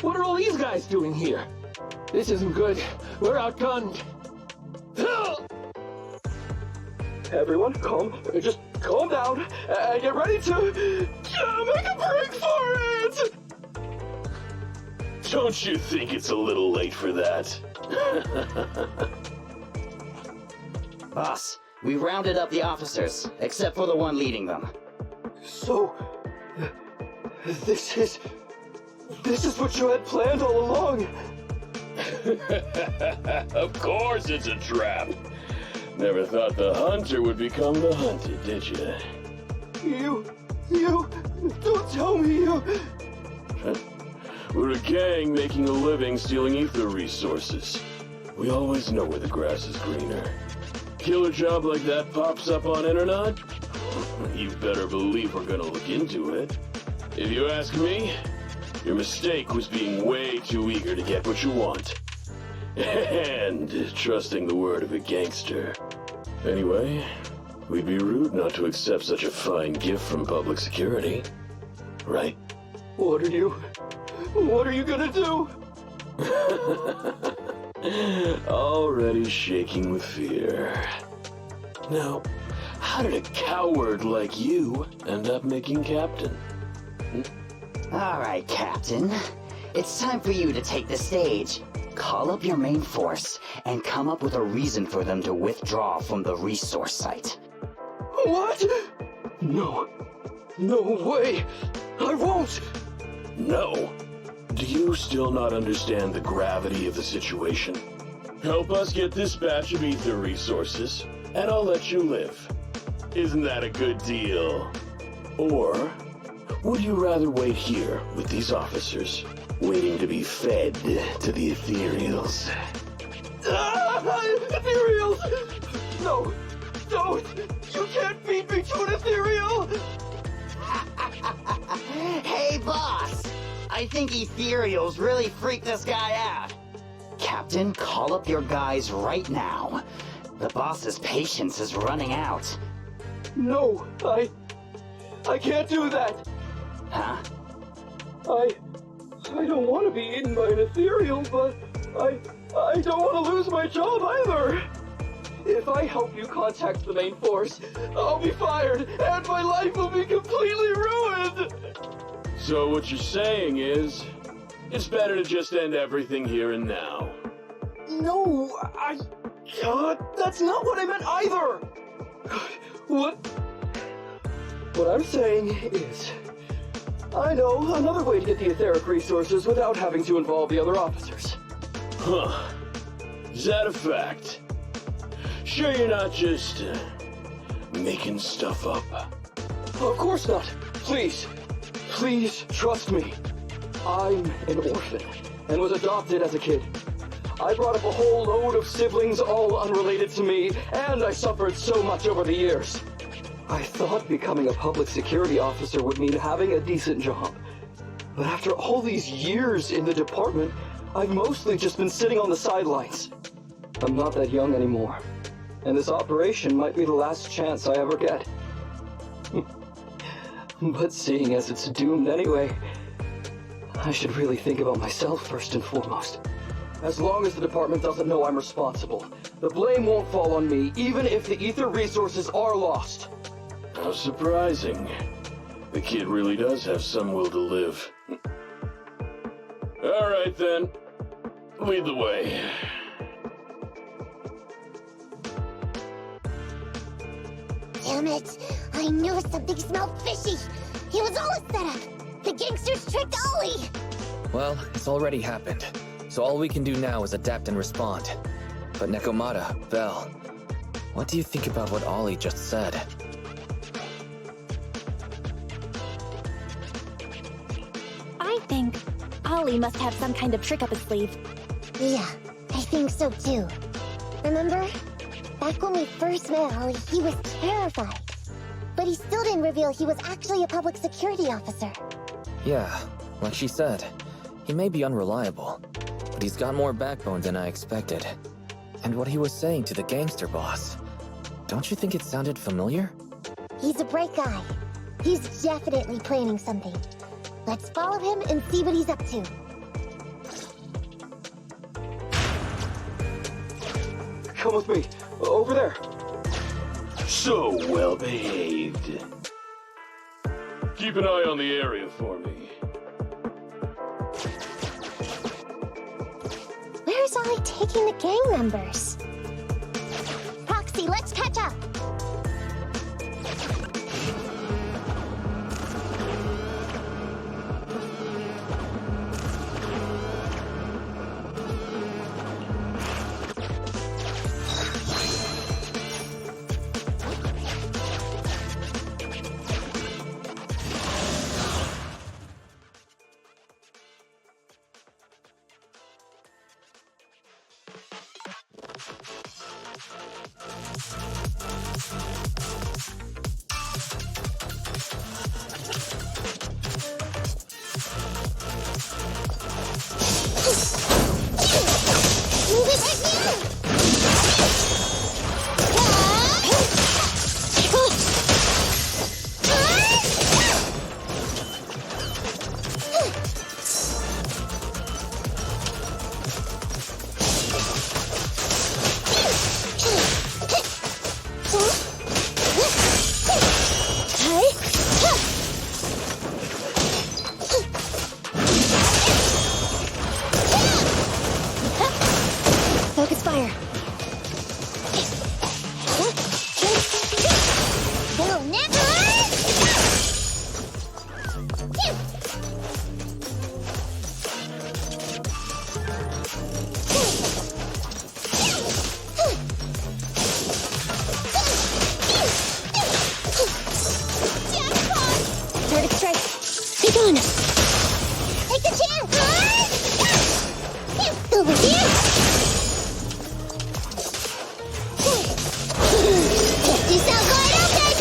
What are all these guys doing here? This isn't good. We're outgunned. Everyone, just calm down and get ready to make a break for it! Don't you think it's a little late for that? Boss, we rounded up the officers, except for the one leading them. So, this is what you had planned all along? Of course it's a trap. Never thought the hunter would become the hunted, did you? You, don't tell me you... We're a gang making a living stealing ether resources. We always know where the grass is greener. Killer job like that pops up on internet? You better believe we're gonna look into it. If you ask me, your mistake was being way too eager to get what you want. And trusting the word of a gangster. Anyway, we'd be rude not to accept such a fine gift from public security. Right? What are you gonna do? Already shaking with fear. Now, how did a coward like you end up making captain? All right, Captain. It's time for you to take the stage. Call up your main force and come up with a reason for them to withdraw from the resource site. What? No way! I won't! No. Do you still not understand the gravity of the situation? Help us get this batch of ether resources, and I'll let you live. Isn't that a good deal? Or would you rather wait here with these officers, waiting to be fed to the ethereals? Ethereals! No, don't! You can't feed me to an ethereal! Hey, boss! I think ethereals really freaked this guy out. Captain, call up your guys right now. The boss's patience is running out. No, I can't do that. Huh? I don't want to be eaten by an ethereal, but I don't want to lose my job either. If I help you contact the main force, I'll be fired, and my life will be completely ruined! So what you're saying is, it's better to just end everything here and now. No, that's not what I meant either! What I'm saying is, I know another way to get the etheric resources without having to involve the other officers. Huh. Is that a fact? Sure you're not just, making stuff up? Of course not. Please trust me. I'm an orphan and was adopted as a kid. I brought up a whole load of siblings, all unrelated to me, and I suffered so much over the years. I thought becoming a public security officer would mean having a decent job. But after all these years in the department, I've mostly just been sitting on the sidelines. I'm not that young anymore, and this operation might be the last chance I ever get. But seeing as it's doomed anyway, I should really think about myself first and foremost. As long as the department doesn't know I'm responsible, the blame won't fall on me, even if the ether resources are lost. How surprising. The kid really does have some will to live. All right then. Lead the way. Damn it! I knew something smelled fishy! It was all a setup! The gangsters tricked Ollie! Well, it's already happened, so all we can do now is adapt and respond. But Nekomata, Belle, what do you think about what Ollie just said? I think Ollie must have some kind of trick up his sleeve. Yeah, I think so too. Remember? Back when we first met Ollie, he was terrified. But he still didn't reveal he was actually a public security officer. Yeah, like she said, he may be unreliable, but he's got more backbone than I expected. And what he was saying to the gangster boss, don't you think it sounded familiar? He's a bright guy. He's definitely planning something. Let's follow him and see what he's up to. Come with me. Over there. So well behaved. Keep an eye on the area for me. Where's Ollie taking the gang members? Proxy, let's catch up. Focus fire. They'll never. Target strike. Be gone. Take the chance. Over here. This is wide open.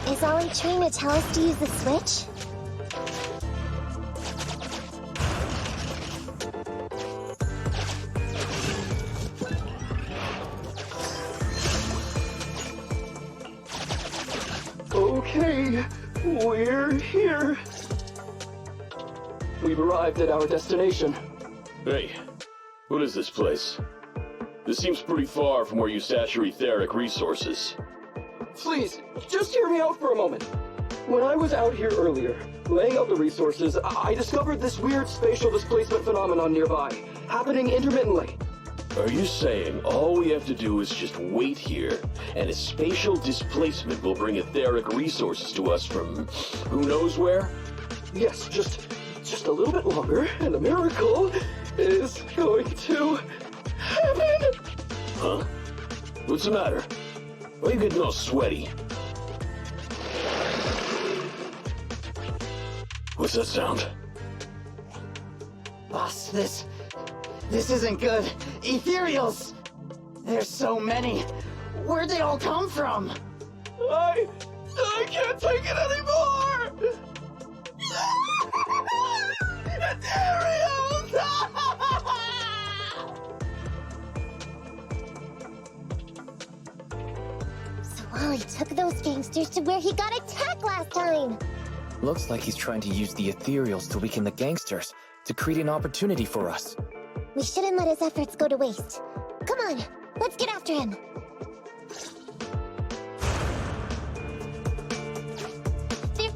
Is Ollie trying to tell us to use the switch? Okay, we're here. We've arrived at our destination. Hey, what is this place? This seems pretty far from where you stash your etheric resources. Please, just hear me out for a moment. When I was out here earlier, laying out the resources, I discovered this weird spatial displacement phenomenon nearby, happening intermittently. Are you saying all we have to do is just wait here, and a spatial displacement will bring etheric resources to us from who knows where? Yes, just a little bit longer, and a miracle is going to happen. Huh? What's the matter? Why are you getting all sweaty? What's that sound? Boss, this isn't good. Ethereals! There's so many. Where'd they all come from? I can't take it anymore! Ethereals! So Ollie took those gangsters to where he got attacked last time. Looks like he's trying to use the ethereals to weaken the gangsters, to create an opportunity for us. We shouldn't let his efforts go to waste. Come on, let's get after him.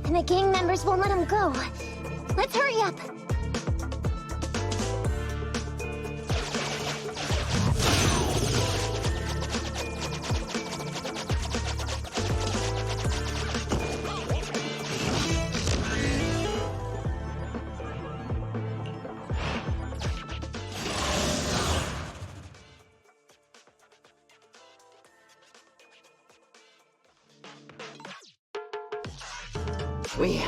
And the gang members won't let him go. Let's hurry up. We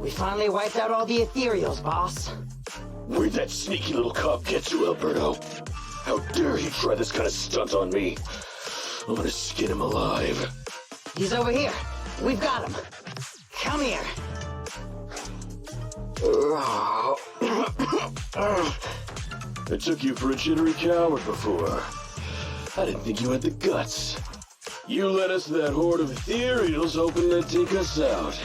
finally wiped out all the ethereals, boss. Where'd that sneaky little cop get you, Alberto? How dare he try this kind of stunt on me? I'm gonna skin him alive. He's over here. We've got him. Come here. I took you for a jittery coward before. I didn't think you had the guts. You led us to that horde of ethereals hoping they'd take us out.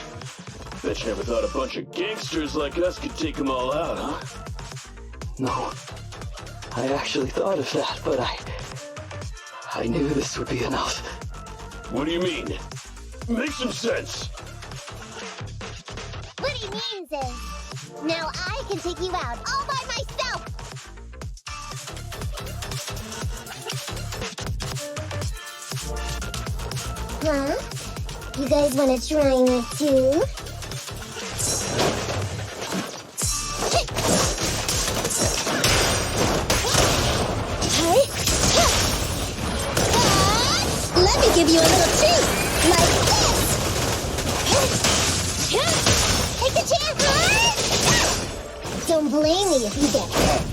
Bet you never thought a bunch of gangsters like us could take them all out, huh? No. I actually thought of that, but I knew this would be enough. What do you mean? Make some sense. What he means is, now I can take you out all by myself! Huh? You guys wanna try me too? Let me give you a little taste, like this! Take a chance, huh? Don't blame me if you get hurt.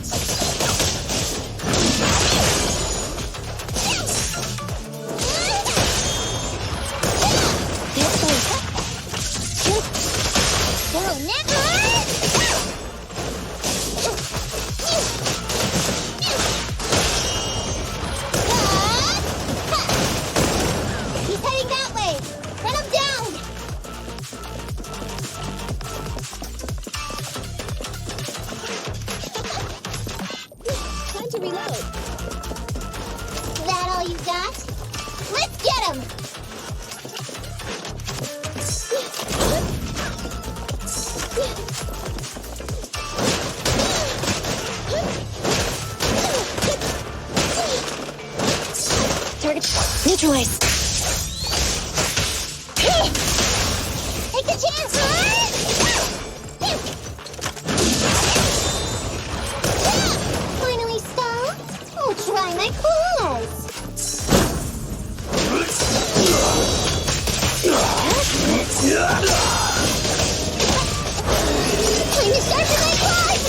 He's heading that way! Run him down! Time to reload. That all you got? Let's get him! Target neutralized. Take the chance, finally stopped? Oh, try my claws. Time to sharpen my claws.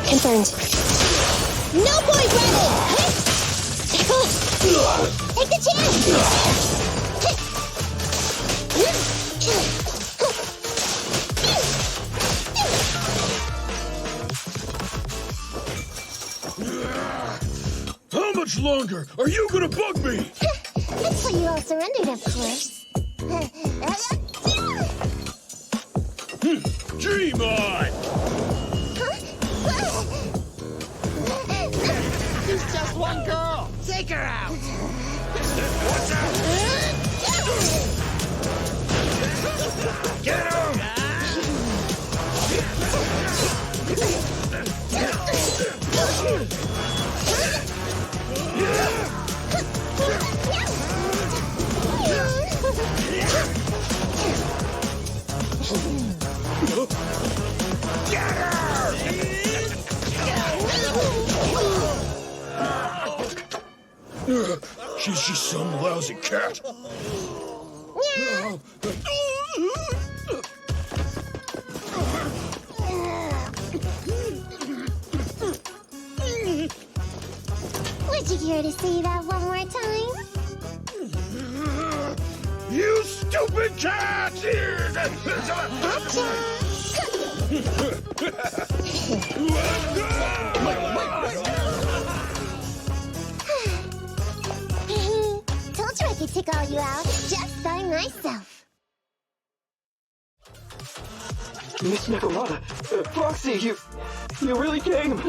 Confirmed. No point running! Take the chance! How much longer are you gonna bug me? Until you all surrendered, of course. Dream on! There's just one girl! Take her out! Watch out! Get him! Get her! She's just some lousy cat. Would you care to say that one more time? You stupid cat! Told you I could take all you out just by myself. Miss Nakamata, Proxy, you really came.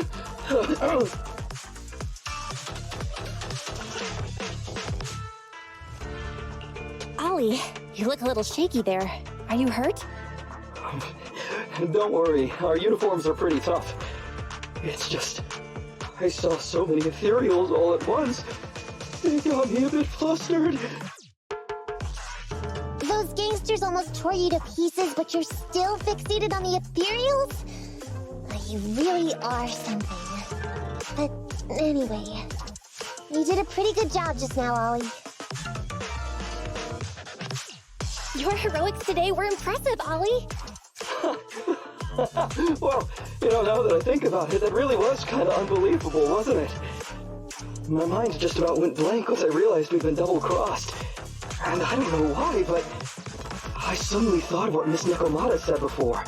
Ollie, you look a little shaky there. Are you hurt? Don't worry, our uniforms are pretty tough. It's just, I saw so many ethereals all at once. It got me a bit flustered. Those gangsters almost tore you to pieces, but you're still fixated on the ethereals? You really are something. But anyway, You did a pretty good job just now, Ollie. Your heroics today were impressive, Ollie. Well, now that I think about it, that really was kind of unbelievable, wasn't it? My mind just about went blank once I realized we'd been double-crossed. And I don't know why, but I suddenly thought of what Miss Nekomata said before.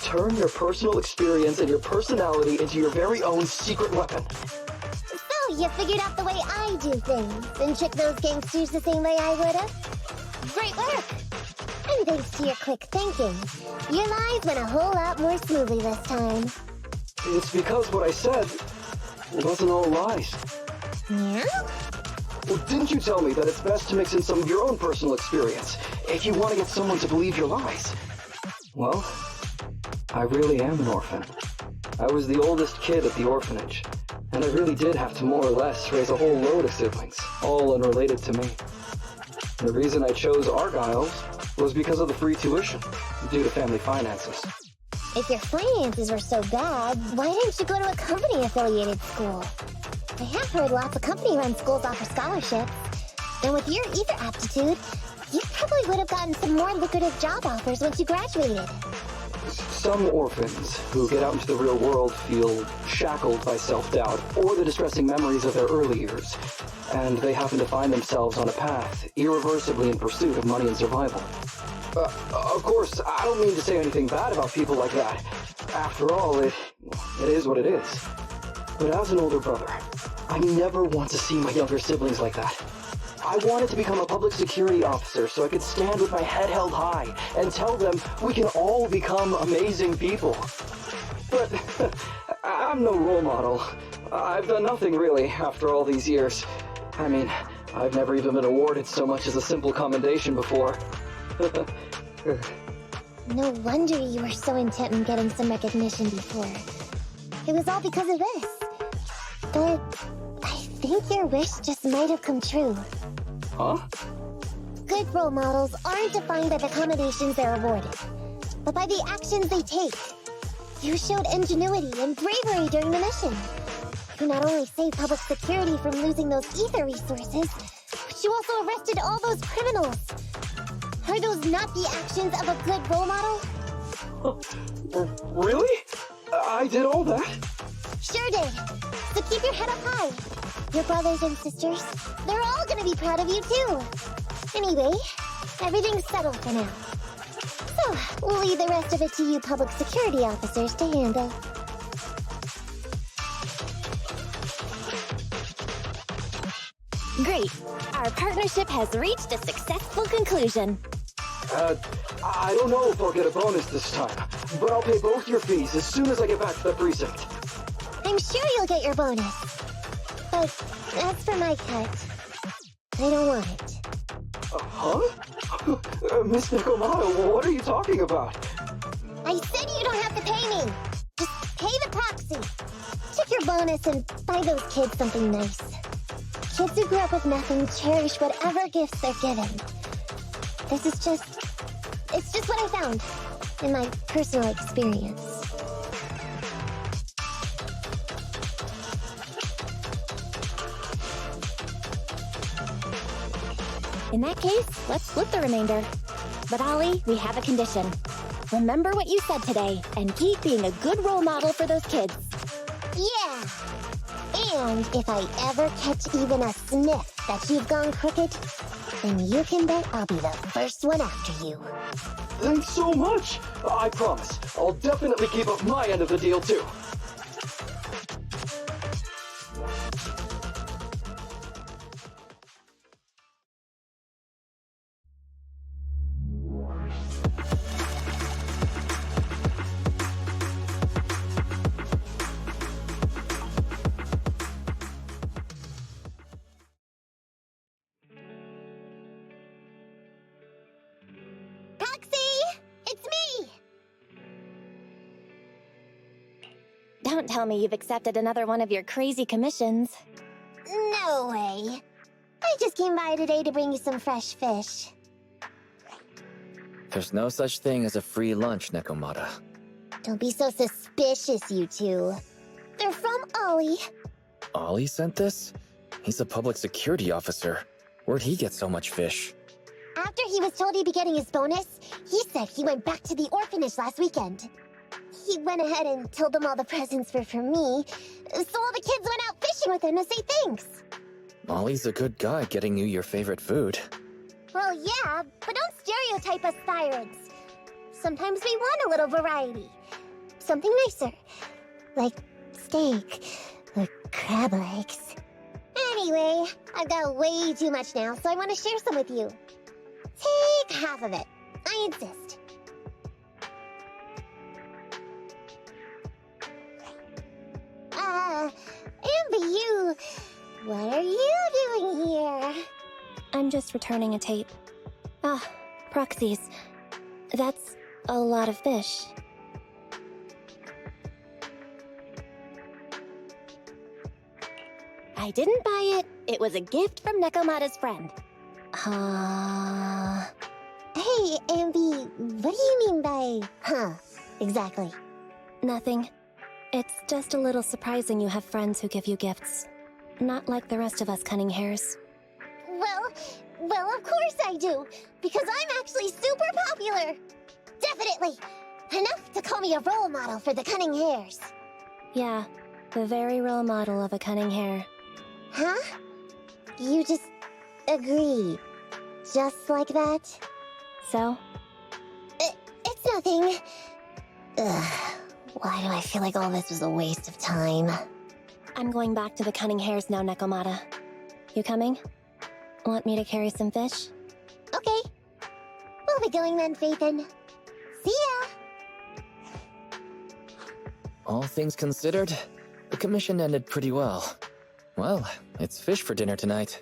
Turn your personal experience and your personality into your very own secret weapon. So, you figured out the way I do things, and tricked those gangsters the same way I would've? Great work! And thanks to your quick thinking, your lives went a whole lot more smoothly this time. It's because what I said wasn't all lies. Yeah? Well, didn't you tell me that it's best to mix in some of your own personal experience if you want to get someone to believe your lies? Well, I really am an orphan. I was the oldest kid at the orphanage, and I really did have to more or less raise a whole load of siblings, all unrelated to me. The reason I chose Argyle's was because of the free tuition, due to family finances. If your finances were so bad, why didn't you go to a company-affiliated school? I have heard lots of company-run schools offer scholarships. And with your ether aptitude, you probably would have gotten some more lucrative job offers once you graduated. Some orphans who get out into the real world feel shackled by self-doubt or the distressing memories of their early years, and they happen to find themselves on a path irreversibly in pursuit of money and survival. Of course, I don't mean to say anything bad about people like that. After all, it is what it is. But as an older brother, I never want to see my younger siblings like that. I wanted to become a public security officer so I could stand with my head held high and tell them we can all become amazing people. But I'm no role model. I've done nothing really after all these years. I mean, I've never even been awarded so much as a simple commendation before. No wonder you were so intent on getting some recognition before. It was all because of this. But I think your wish just might have come true. Huh? Good role models aren't defined by the accommodations they're awarded, but by the actions they take. You showed ingenuity and bravery during the mission. You not only saved public security from losing those ether resources, but you also arrested all those criminals. Are those not the actions of a good role model? Really? I did all that? Sure did. So keep your head up high. Your brothers and sisters, they're all gonna be proud of you too. Anyway, everything's settled for now. So, we'll leave the rest of it to you public security officers to handle. Great. Our partnership has reached a successful conclusion. I don't know if I'll get a bonus this time, but I'll pay both your fees as soon as I get back to the precinct. I'm sure you'll get your bonus. But as for my cut, I don't want it. Huh? Miss Nekomata, what are you talking about? I said you don't have to pay me. Just pay the proxy. Take your bonus and buy those kids something nice. Kids who grew up with nothing cherish whatever gifts they're given. It's just what I found in my personal experience. In that case, let's split the remainder. But Ollie, we have a condition. Remember what you said today, and keep being a good role model for those kids. Yeah! And if I ever catch even a sniff that you've gone crooked, then you can bet I'll be the first one after you. Thanks so much! I promise, I'll definitely keep up my end of the deal too. Don't tell me you've accepted another one of your crazy commissions. No way. I just came by today to bring you some fresh fish. There's no such thing as a free lunch, Nekomata. Don't be so suspicious, you two. They're from Ollie. Ollie sent this? He's a public security officer. Where'd he get so much fish? After he was told he'd be getting his bonus, he said he went back to the orphanage last weekend. He went ahead and told them all the presents were for me, so all the kids went out fishing with him to say thanks. Ollie's a good guy getting you your favorite food. Well, yeah, but don't stereotype us tyrants. Sometimes we want a little variety. Something nicer. Like steak or crab legs. Anyway, I've got way too much now, so I want to share some with you. Take half of it. I insist. Amber, what are you doing here? I'm just returning a tape. Ah, proxies. That's a lot of fish. I didn't buy it. It was a gift from Nekomata's friend. Hey, Ambi, what do you mean by, exactly? Nothing. It's just a little surprising you have friends who give you gifts. Not like the rest of us cunning hares. Well, of course I do, because I'm actually super popular. Definitely. Enough to call me a role model for the cunning hares. Yeah, the very role model of a cunning hare. Huh? You just agreed. Just like that? So? It's nothing. Ugh, why do I feel like all this was a waste of time? I'm going back to the cunning hares now, Nekomata. You coming? Want me to carry some fish? Okay. We'll be going then, Phaethon. See ya! All things considered, the commission ended pretty well. Well, it's fish for dinner tonight.